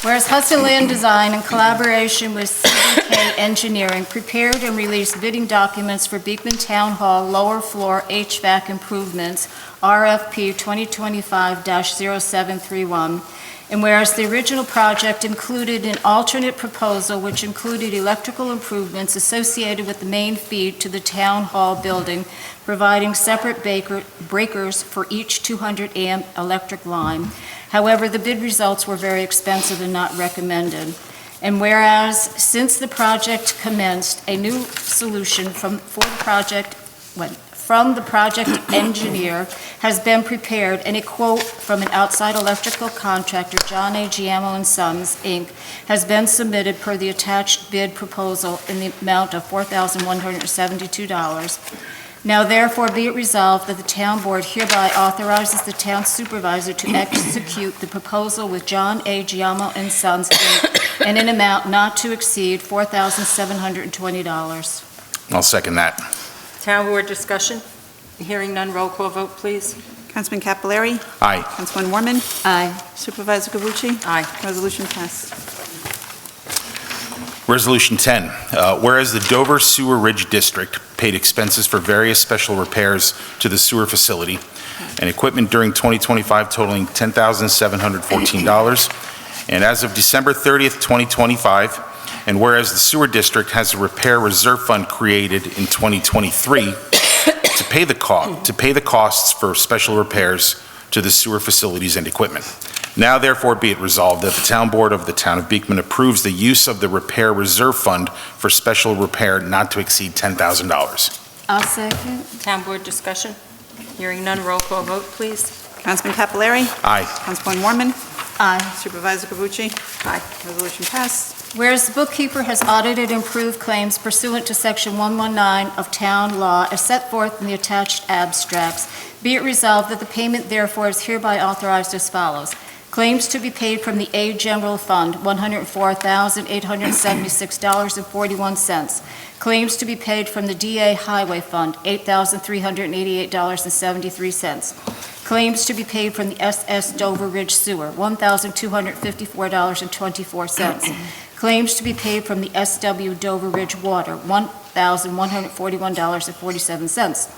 Whereas Hudson Land Design, in collaboration with CDK Engineering, prepared and released bidding documents for Beekman Town Hall lower floor HVAC improvements, RFP 2025-0731, and whereas the original project included an alternate proposal which included electrical improvements associated with the main feed to the Town Hall building, providing separate breakers for each 200-amp electric line. However, the bid results were very expensive and not recommended. And whereas, since the project commenced, a new solution from the project engineer has been prepared, and a quote from an outside electrical contractor, John A. Giammo & Sons, Inc., has been submitted per the attached bid proposal in the amount of $4,172. Now therefore be it resolved that the town board hereby authorizes the town supervisor to execute the proposal with John A. Giammo & Sons, Inc., in an amount not to exceed $4,720.
I'll second that.
Town Board discussion? Hearing none, roll call vote, please.
Councilman Capelari.
Aye.
Councilman Warman.
Aye.
Supervisor Cavucci.
Aye.
Resolution passed.
Resolution 10, whereas the Dover Sewer Ridge District paid expenses for various special repairs to the sewer facility and equipment during 2025 totaling $10,714, and as of December 30th, 2025, and whereas the sewer district has a repair reserve fund created in 2023 to pay the costs for special repairs to the sewer facilities and equipment. Now therefore be it resolved that the Town Board of the Town of Beekman approves the use of the repair reserve fund for special repair not to exceed $10,000.
I'll second.
Town Board discussion? Hearing none, roll call vote, please.
Councilman Capelari.
Aye.
Councilman Warman.
Aye.
Supervisor Cavucci.
Aye.
Resolution passed.
Whereas the bookkeeper has audited and approved claims pursuant to Section 119 of Town Law as set forth in the attached abstracts, be it resolved that the payment therefore is hereby authorized as follows. Claims to be paid from the A General Fund, $104,876.41. Claims to be paid from the DA Highway Fund, $8,388.73. Claims to be paid from the SS Dover Ridge Sewer, $1,254.24. Claims to be paid from the SW Dover Ridge Water, $1,141.47.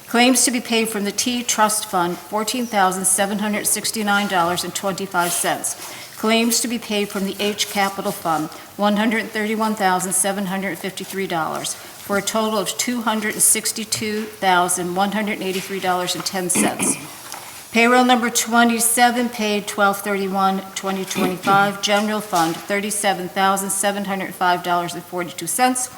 Claims to be paid from the T Trust Fund, $14,769.25. Claims to be paid from the H Capital Fund, $131,753, for a total of $262,183.10. Payroll number 27, paid 12/31/2025, General Fund, $37,705.42.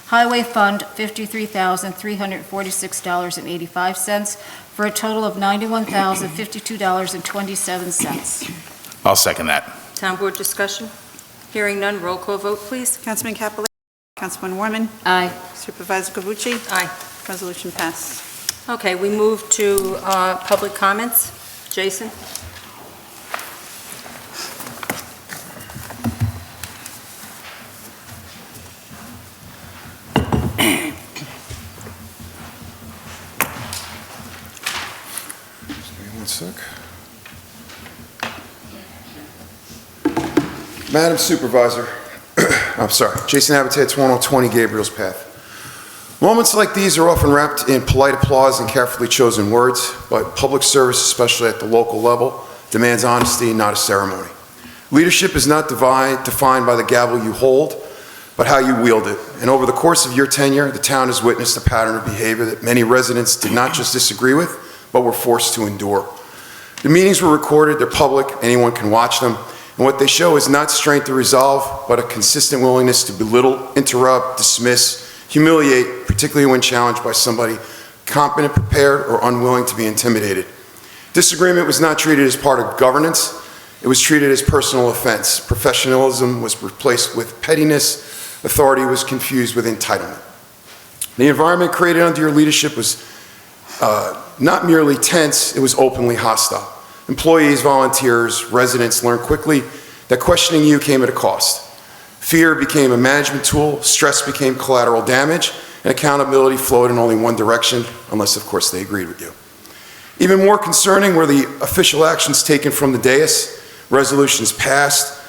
Highway Fund, $53,346.85, for a total of $91,052.27.
I'll second that.
Town Board discussion? Hearing none, roll call vote, please.
Councilman Capelari. Councilman Warman.
Aye.
Supervisor Cavucci.
Aye.
Resolution passed.
Okay, we move to public comments. Jason?
Madam Supervisor, I'm sorry, Jason Habitat's 1020 Gabriel's Path. Moments like these are often wrapped in polite applause and carefully chosen words, but public service, especially at the local level, demands honesty, not a ceremony. Leadership is not defined by the gavel you hold, but how you wield it. And over the course of your tenure, the town has witnessed a pattern of behavior that many residents did not just disagree with, but were forced to endure. The meetings were recorded, they're public, anyone can watch them, and what they show is not strength or resolve, but a consistent willingness to belittle, interrupt, dismiss, humiliate, particularly when challenged by somebody competent, prepared, or unwilling to be intimidated. Disagreement was not treated as part of governance, it was treated as personal offense. Professionalism was replaced with pettiness, authority was confused with entitlement. The environment created under your leadership was not merely tense, it was openly hostile. Employees, volunteers, residents learned quickly that questioning you came at a cost. Fear became a management tool, stress became collateral damage, and accountability flowed in only one direction, unless of course they agreed with you. Even more concerning were the official actions taken from the dais. Resolutions passed,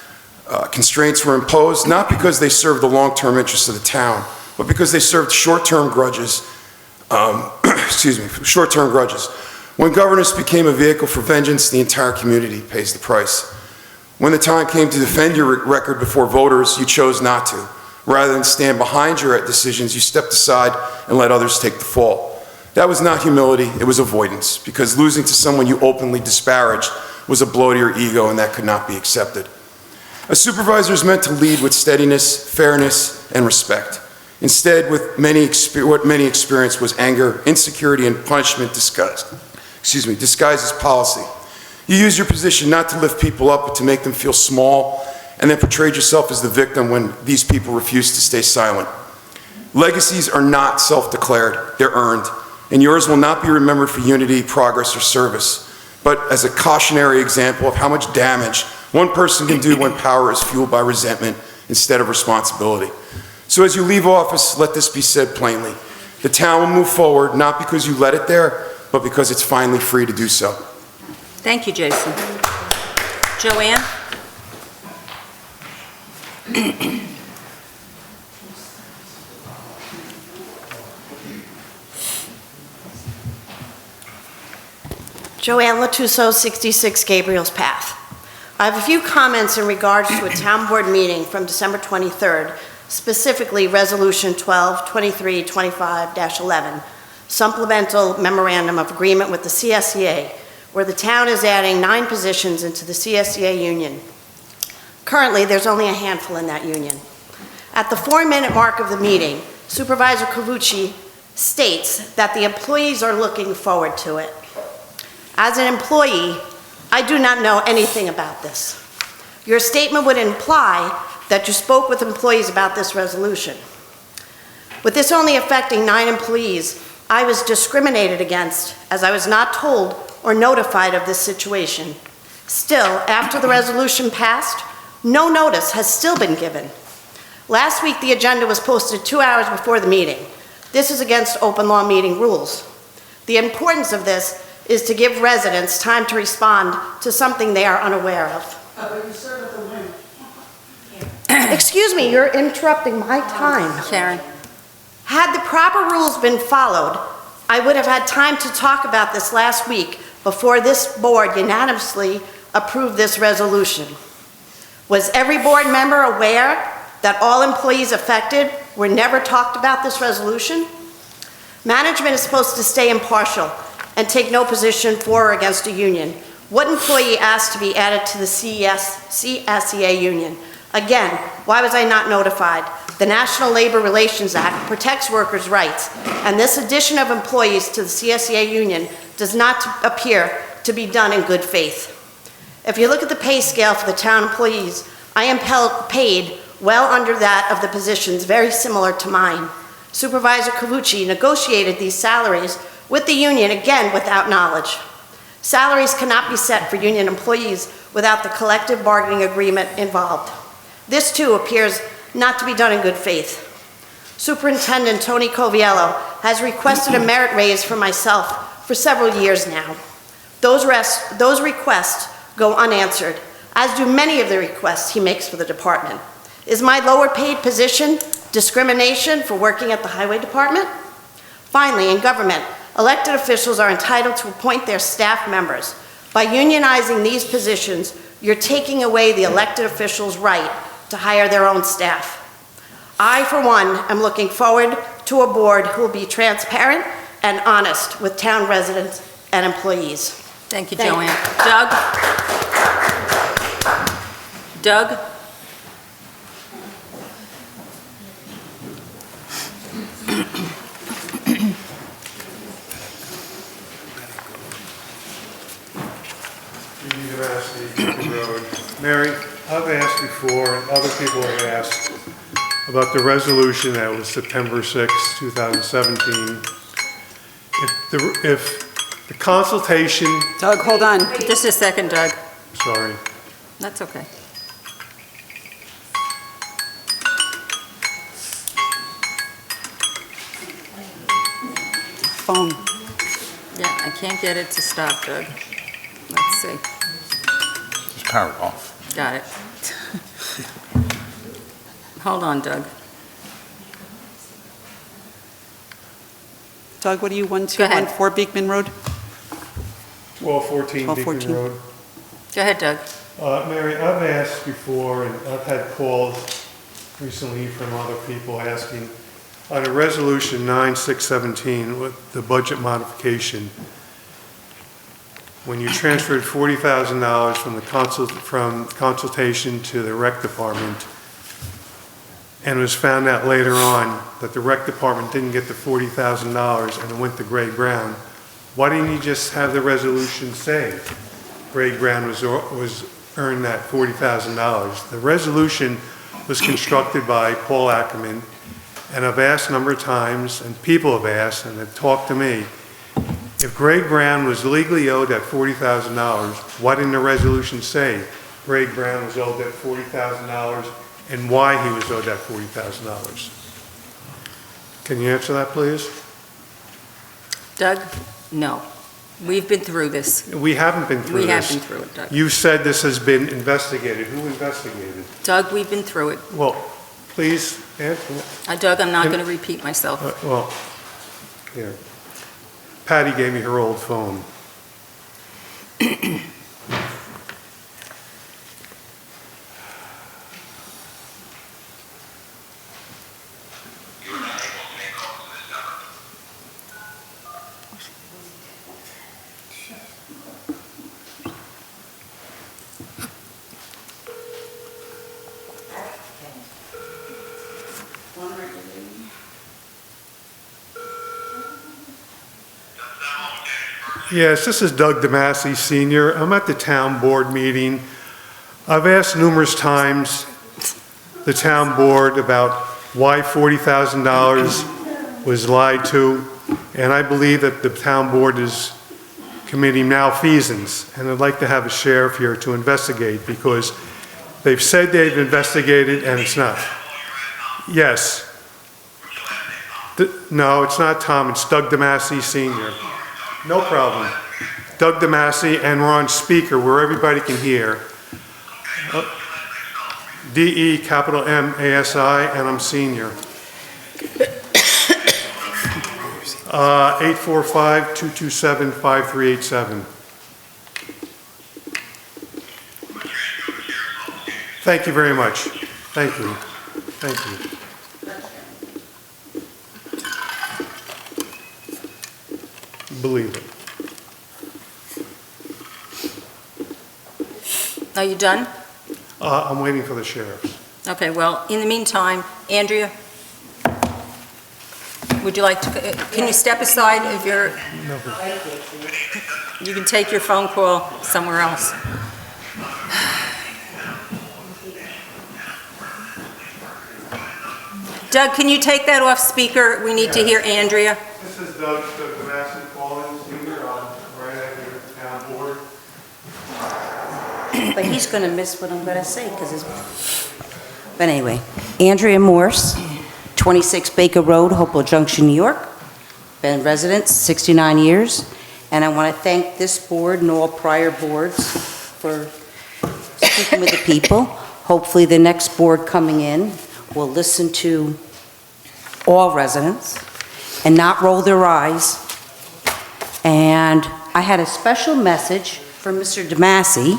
constraints were imposed, not because they served the long-term interests of the town, but because they served short-term grudges, short-term grudges. When governance became a vehicle for vengeance, the entire community pays the price. When the time came to defend your record before voters, you chose not to. Rather than stand behind your decisions, you stepped aside and let others take the fall. That was not humility, it was avoidance, because losing to someone you openly disparaged was a blow to your ego, and that could not be accepted. A supervisor is meant to lead with steadiness, fairness, and respect. Instead, what many experienced was anger, insecurity, and punishment disguised as policy. You used your position not to lift people up, but to make them feel small, and then portrayed yourself as the victim when these people refused to stay silent. Legacies are not self-declared, they're earned, and yours will not be remembered for unity, progress, or service, but as a cautionary example of how much damage one person can do when power is fueled by resentment instead of responsibility. So as you leave office, let this be said plainly. The town will move forward, not because you let it there, but because it's finally free to do so.
Thank you, Jason. Joanne?
Joanne Latuso, 66 Gabriel's Path. I have a few comments in regards to a town board meeting from December 23rd, specifically Resolution 12-23-25-11, Supplemental Memorandum of Agreement with the CSEA, where the town is adding 9 positions into the CSEA union. Currently, there's only a handful in that union. At the 4-minute mark of the meeting, Supervisor Cavucci states that the employees are looking forward to it. As an employee, I do not know anything about this. Your statement would imply that you spoke with employees about this resolution. With this only affecting 9 employees, I was discriminated against as I was not told or notified of this situation. Still, after the resolution passed, no notice has still been given. Last week, the agenda was posted 2 hours before the meeting. This is against open law meeting rules. The importance of this is to give residents time to respond to something they are unaware of. Excuse me, you're interrupting my time.
Sharon.
Had the proper rules been followed, I would have had time to talk about this last week before this board unanimously approved this resolution. Was every board member aware that all employees affected were never talked about this resolution? Management is supposed to stay impartial and take no position for or against a union. What employee asked to be added to the CSEA union? Again, why was I not notified? The National Labor Relations Act protects workers' rights, and this addition of employees to the CSEA union does not appear to be done in good faith. If you look at the pay scale for the town employees, I am paid well under that of the positions very similar to mine. Supervisor Cavucci negotiated these salaries with the union, again, without knowledge. Salaries cannot be set for union employees without the collective bargaining agreement involved. This, too, appears not to be done in good faith. Superintendent Tony Coviello has requested a merit raise for myself for several years now. Those requests go unanswered. as do many of the requests he makes for the department. Is my lower paid position discrimination for working at the highway department? Finally, in government, elected officials are entitled to appoint their staff members. By unionizing these positions, you're taking away the elected officials' right to hire their own staff. I, for one, am looking forward to a board who will be transparent and honest with town residents and employees.
Thank you,
Thank you.
Joanne. Doug? Doug?
Beekman Road. Mary, I've asked before, and other people have asked, about the resolution that was September 6, 2017. If the consultation,
Doug, hold on.
Just a second, Doug.
sorry,
That's okay.
Phone.
Yeah, I can't get it to stop, Doug. Let's see.
Just power it off.
Got it. Hold on, Doug.
Doug, what are you,
Go ahead.
1214 Beekman Road?
1214 Beekman
1214.
Road.
Go ahead, Doug.
Mary, I've asked before, and I've had calls recently from other people asking, on a resolution 9617 with the budget modification, when you transferred $40,000 from consultation to the rec department, and it was found out later on that the rec department didn't get the $40,000 and it went to Greg Brown, why didn't you just have the resolution say Greg Brown was earned that $40,000? The resolution was constructed by Paul Ackerman, and I've asked a number of times, and people have asked, and have talked to me, if Greg Brown was legally owed that $40,000, why didn't the resolution say Greg Brown was owed that $40,000 and why he was owed that $40,000? Can you answer that, please?
Doug? No. We've been through this.
We haven't been through
We have
this.
been through it, Doug.
You said this has been investigated. Who investigated?
Doug, we've been through it.
Well, please answer.
Doug, I'm not going to repeat myself.
Well, here. Patty gave me her old phone. Yes, this is Doug DeMasi, Sr. I'm at the town board meeting. I've asked numerous times the town board about why $40,000 was lied to, and I believe that the town board is committing malfeasance, and I'd like to have a sheriff here to investigate, because they've said they've investigated, and it's not. Yes. No, it's not Tom, it's Doug DeMasi, Sr. No problem. Doug DeMasi, and we're on speaker where everybody can hear. D-E, capital M-A-S-I, and I'm senior. 845-227-5387. Thank you very much. Thank you. Thank you. Believe it.
Are you done?
I'm waiting for the sheriffs.
Okay, well, in the meantime, Andrea, would you like to, can you step aside of your, you can take your phone call somewhere else. Doug, can you take that off speaker? We need to hear Andrea.
This is Doug DeMasi calling, Senior, right at the town board.
But he's going to miss what I'm going to say, because it's... But anyway, Andrea Morse, 26 Baker Road, Hopewell Junction, New York. Been resident 69 years. And I want to thank this board and all prior boards for speaking with the people. Hopefully, the next board coming in will listen to all residents and not roll their eyes. And I had a special message from Mr. DeMasi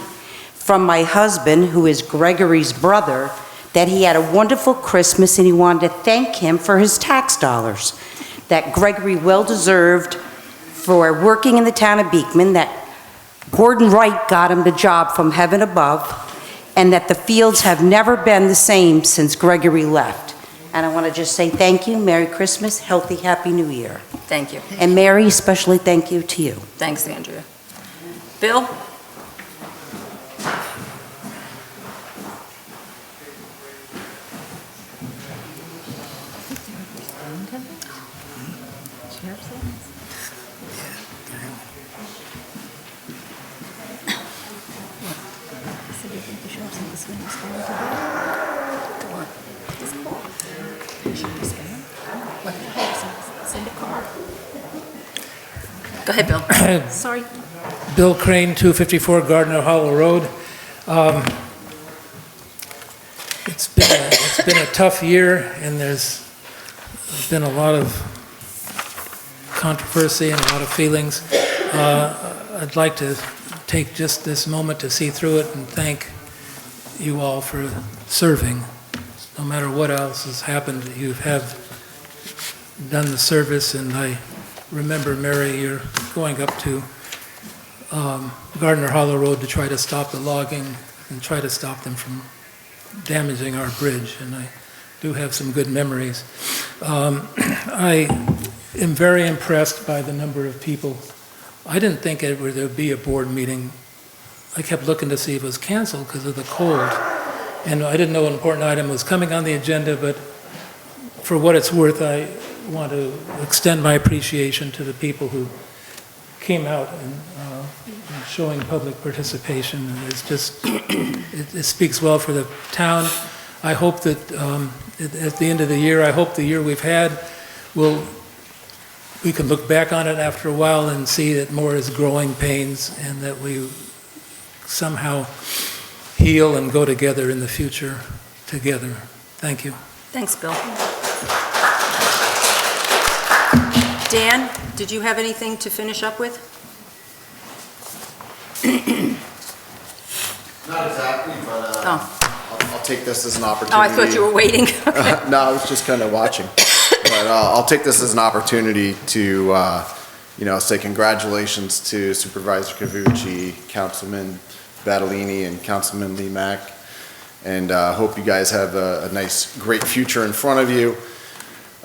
from my husband, who is Gregory's brother, that he had a wonderful Christmas and he wanted to thank him for his tax dollars. That Gregory well-deserved for working in the town of Beekman, that Gordon Wright got him the job from heaven above, and that the fields have never been the same since Gregory left. And I want to just say thank you, Merry Christmas, healthy, Happy New Year.
Thank you.
And Mary, especially thank you to you.
Thanks, Andrea. Bill? Go ahead, Bill. Sorry.
Bill Crane, 254 Gardner Hollow Road. It's been a tough year, and there's been a lot of controversy and a lot of feelings. I'd like to take just this moment to see through it and thank you all for serving. No matter what else has happened, you have done the service, and I remember, Mary, you're going up to Gardner Hollow Road to try to stop the logging and try to stop them from damaging our bridge, and I do have some good memories. I am very impressed by the number of people. I didn't think there would be a board meeting. I kept looking to see if it was canceled because of the cold, and I didn't know an important item was coming on the agenda, but for what it's worth, I want to extend my appreciation to the people who came out and showing public participation. And it's just, it speaks well for the town. I hope that at the end of the year, I hope the year we've had, we can look back on it after a while and see that more is growing pains and that we somehow heal and go together in the future together. Thank you.
Thanks, Bill. Dan, did you have anything to finish up with?
Not exactly, but I'll take this as an opportunity.
Oh, I thought you were waiting.
No, I was just kind of watching. But I'll take this as an opportunity to, say congratulations to Supervisor Cavucci, Councilman Battellini, and Councilman Lee Mack. And hope you guys have a nice, great future in front of you.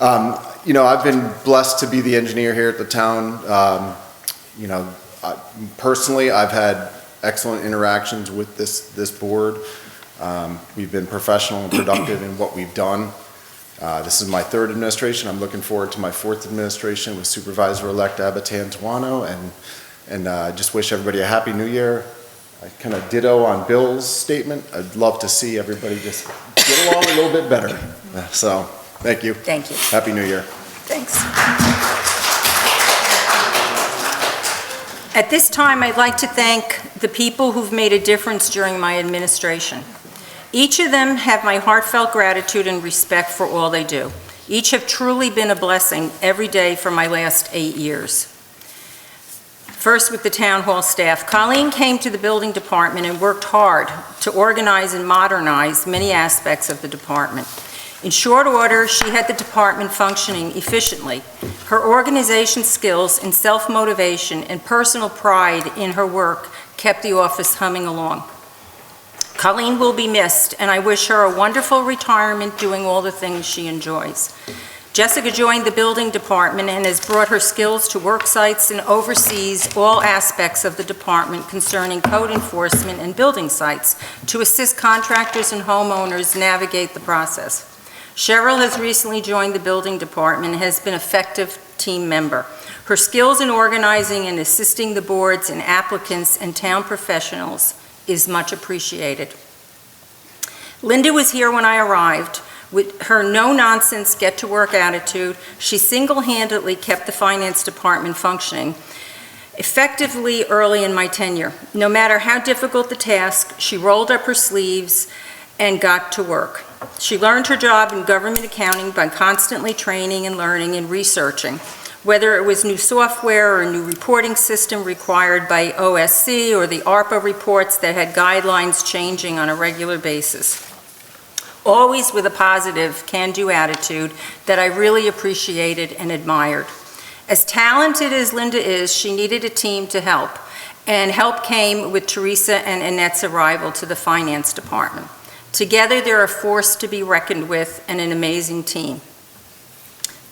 I've been blessed to be the engineer here at the town. Personally, I've had excellent interactions with this board. We've been professional and productive in what we've done. This is my third administration. I'm looking forward to my fourth administration with Supervisor-elect Abatan Tuano, and just wish everybody a Happy New Year. I kind of ditto on Bill's statement. I'd love to see everybody just get along a little bit better. So, thank you.
Thank you.
Happy New Year.
Thanks. At this time, I'd like to thank the people who've made a difference during my administration. Each of them have my heartfelt gratitude and respect for all they do. Each have truly been a blessing every day for my last 8 years. First, with the town hall staff, Colleen came to the building department and worked hard to organize and modernize many aspects of the department. In short order, she had the department functioning efficiently. Her organization skills and self-motivation and personal pride in her work kept the office humming along. Colleen will be missed, and I wish her a wonderful retirement doing all the things she enjoys. Jessica joined the building department and has brought her skills to work sites and oversees all aspects of the department concerning code enforcement and building sites to assist contractors and homeowners navigate the process. Cheryl has recently joined the building department and has been an effective team member. Her skills in organizing and assisting the boards and applicants and town professionals is much appreciated. Linda was here when I arrived. With her no-nonsense, get-to-work attitude, she single-handedly kept the finance department functioning effectively early in my tenure. No matter how difficult the task, she rolled up her sleeves and got to work. She learned her job in government accounting by constantly training and learning and researching, whether it was new software or a new reporting system required by OSC or the ARPA reports that had guidelines changing on a regular basis. Always with a positive, can-do attitude that I really appreciated and admired. As talented as Linda is, she needed a team to help, and help came with Teresa and Annette's arrival to the finance department. Together, they're a force to be reckoned with and an amazing team.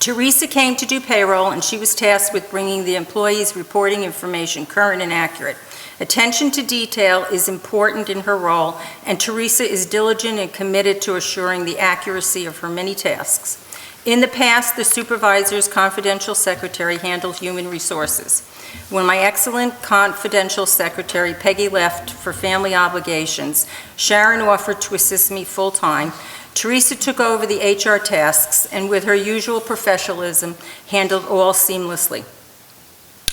Teresa came to do payroll, and she was tasked with bringing the employees' reporting information current and accurate. Attention to detail is important in her role, and Teresa is diligent and committed to assuring the accuracy of her many tasks. In the past, the supervisor's confidential secretary handled human resources. When my excellent confidential secretary, Peggy, left for family obligations, Sharon offered to assist me full-time. Teresa took over the HR tasks and, with her usual professionalism, handled all seamlessly.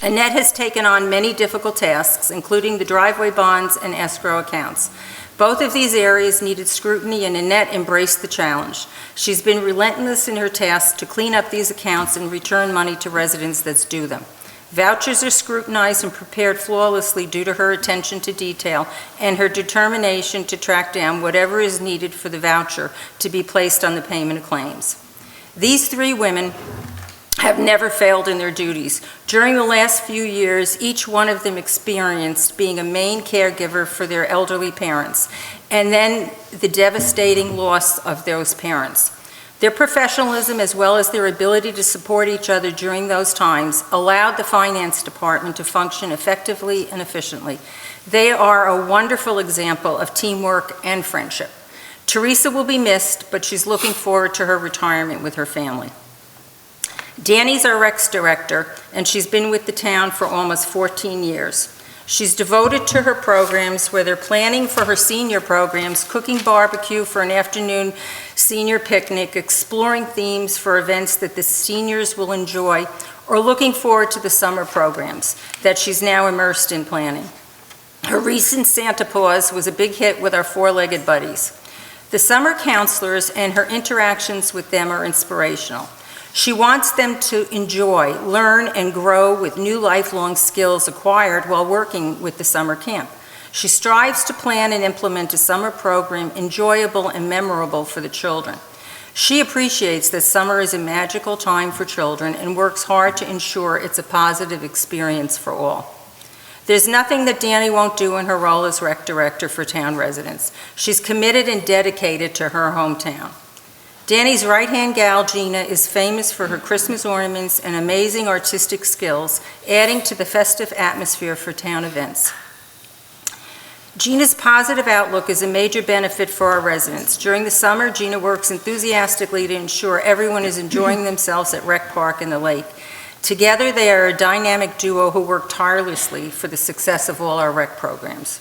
Annette has taken on many difficult tasks, including the driveway bonds and escrow accounts. Both of these areas needed scrutiny, and Annette embraced the challenge. She's been relentless in her task to clean up these accounts and return money to residents that's due them. Vouchers are scrutinized and prepared flawlessly due to her attention to detail and her determination to track down whatever is needed for the voucher to be placed on the payment of claims. These three women have never failed in their duties. During the last few years, each one of them experienced being a main caregiver for their elderly parents, and then the devastating loss of those parents. Their professionalism, as well as their ability to support each other during those times, allowed the finance department to function effectively and efficiently. They are a wonderful example of teamwork and friendship. Teresa will be missed, but she's looking forward to her retirement with her family. Danny's our Recs director, and she's been with the town for almost 14 years. She's devoted to her programs, whether planning for her senior programs, cooking barbecue for an afternoon senior picnic, exploring themes for events that the seniors will enjoy, or looking forward to the summer programs that she's now immersed in planning. Her recent Santa Paws was a big hit with our four-legged buddies. The summer counselors and her interactions with them are inspirational. She wants them to enjoy, learn, and grow with new lifelong skills acquired while working with the summer camp. She strives to plan and implement a summer program enjoyable and memorable for the children. She appreciates that summer is a magical time for children and works hard to ensure it's a positive experience for all. There's nothing that Danny won't do in her role as rec director for town residents. She's committed and dedicated to her hometown. Danny's right-hand gal, Gina, is famous for her Christmas ornaments and amazing artistic skills, adding to the festive atmosphere for town events. Gina's positive outlook is a major benefit for our residents. During the summer, Gina works enthusiastically to ensure everyone is enjoying themselves at Rec Park and the lake. Together, they are a dynamic duo who work tirelessly for the success of all our rec programs.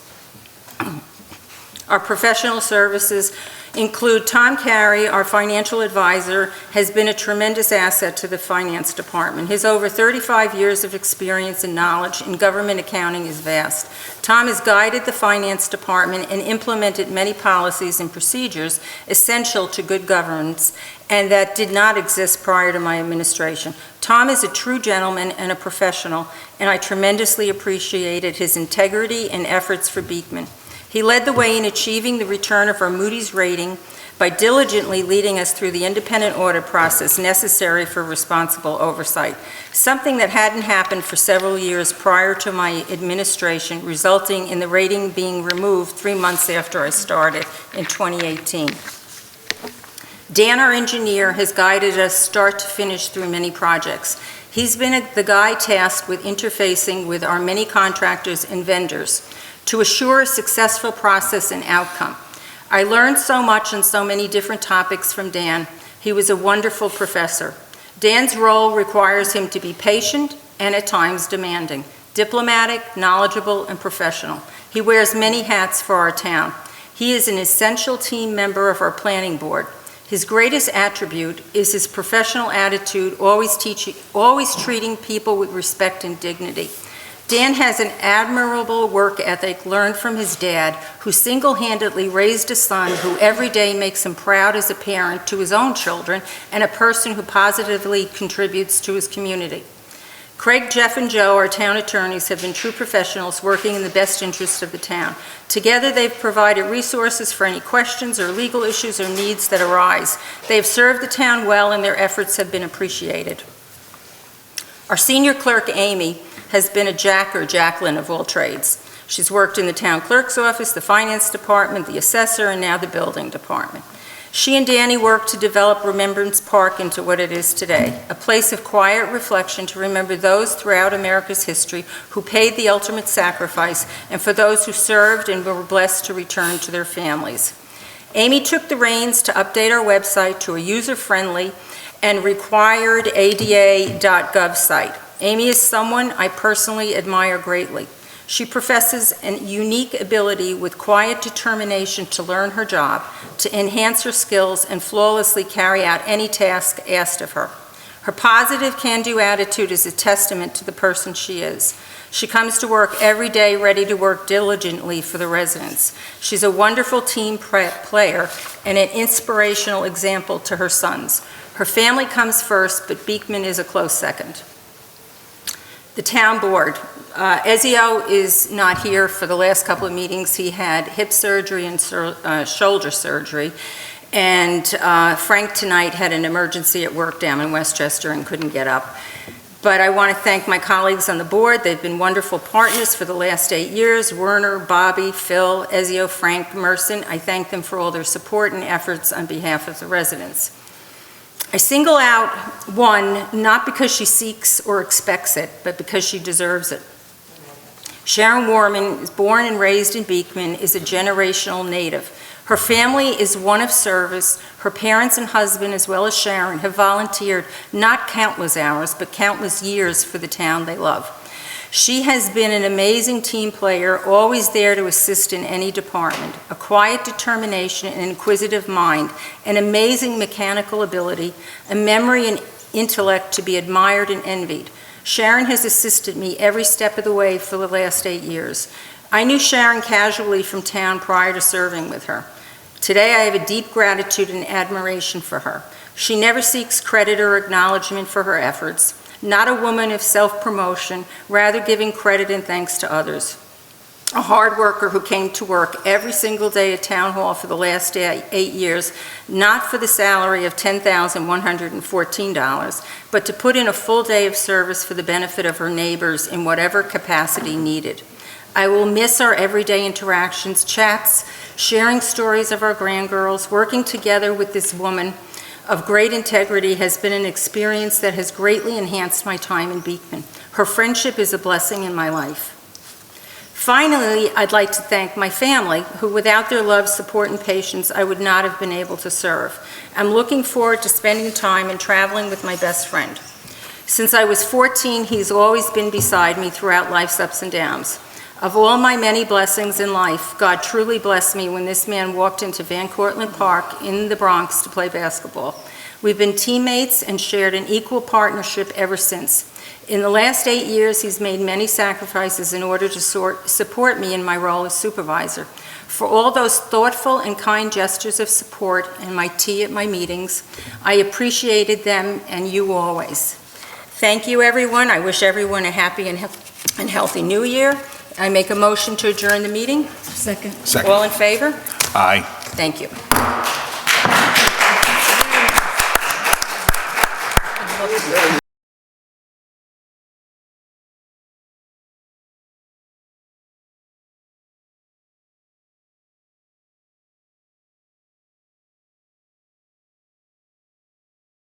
Our professional services include Tom Carey, our financial advisor, has been a tremendous asset to the finance department. His over 35 years of experience and knowledge in government accounting is vast. Tom has guided the finance department and implemented many policies and procedures essential to good governance and that did not exist prior to my administration. Tom is a true gentleman and a professional, and I tremendously appreciated his integrity and efforts for Beekman. He led the way in achieving the return of our Moody's rating by diligently leading us through the independent audit process necessary for responsible oversight, something that hadn't happened for several years prior to my administration, resulting in the rating being removed 3 months after I started in 2018. Dan, our engineer, has guided us start to finish through many projects. He's been the guy tasked with interfacing with our many contractors and vendors to assure a successful process and outcome. I learned so much on so many different topics from Dan. He was a wonderful professor. Dan's role requires him to be patient and at times demanding, diplomatic, knowledgeable, and professional. He wears many hats for our town. He is an essential team member of our planning board. His greatest attribute is his professional attitude, always treating people with respect and dignity. Dan has an admirable work ethic learned from his dad, who single-handedly raised a son who every day makes him proud as a parent to his own children and a person who positively contributes to his community. Craig, Jeff, and Joe, our town attorneys, have been true professionals working in the best interest of the town. Together, they've provided resources for any questions or legal issues or needs that arise. They have served the town well, and their efforts have been appreciated. Our senior clerk, Amy, has been a Jack or Jacqueline of all trades. She's worked in the town clerk's office, the finance department, the assessor, and now the building department. She and Danny worked to develop Remembrance Park into what it is today, a place of quiet reflection to remember those throughout America's history who paid the ultimate sacrifice, and for those who served and were blessed to return to their families. Amy took the reins to update our website to a user-friendly and required ADA.gov site. Amy is someone I personally admire greatly. She professes a unique ability with quiet determination to learn her job, to enhance her skills, and flawlessly carry out any task asked of her. Her positive can-do attitude is a testament to the person she is. She comes to work every day ready to work diligently for the residents. She's a wonderful team player and an inspirational example to her sons. Her family comes first, but Beekman is a close second. The town board. Ezio is not here for the last couple of meetings. He had hip surgery and shoulder surgery. And Frank tonight had an emergency at work down in Westchester and couldn't get up. But I want to thank my colleagues on the board. They've been wonderful partners for the last 8 years. Werner, Bobby, Phil, Ezio, Frank, Merson. I thank them for all their support and efforts on behalf of the residents. I single out one, not because she seeks or expects it, but because she deserves it. Sharon Warman is born and raised in Beekman, is a generational native. Her family is one of service. Her parents and husband, as well as Sharon, have volunteered not countless hours, but countless years for the town they love. She has been an amazing team player, always there to assist in any department, a quiet determination and inquisitive mind, an amazing mechanical ability, a memory and intellect to be admired and envied. Sharon has assisted me every step of the way for the last 8 years. I knew Sharon casually from town prior to serving with her. Today, I have a deep gratitude and admiration for her. She never seeks credit or acknowledgement for her efforts. Not a woman of self-promotion, rather giving credit and thanks to others. A hard worker who came to work every single day at Town Hall for the last 8 years, not for the salary of $10,114, but to put in a full day of service for the benefit of her neighbors in whatever capacity needed. I will miss our everyday interactions, chats, sharing stories of our grandgirls. Working together with this woman of great integrity has been an experience that has greatly enhanced my time in Beekman. Her friendship is a blessing in my life. Finally, I'd like to thank my family, who without their love, support, and patience, I would not have been able to serve. I'm looking forward to spending time and traveling with my best friend. Since I was 14, he's always been beside me throughout life's ups and downs. Of all my many blessings in life, God truly blessed me when this man walked into Van Cortlandt Park in the Bronx to play basketball. We've been teammates and shared an equal partnership ever since. In the last 8 years, he's made many sacrifices in order to support me in my role as supervisor. For all those thoughtful and kind gestures of support and my tea at my meetings, I appreciated them and you always. Thank you, everyone. I wish everyone a happy and healthy new year. I make a motion to adjourn the meeting.
Second.
All in favor?
Aye.
Thank you.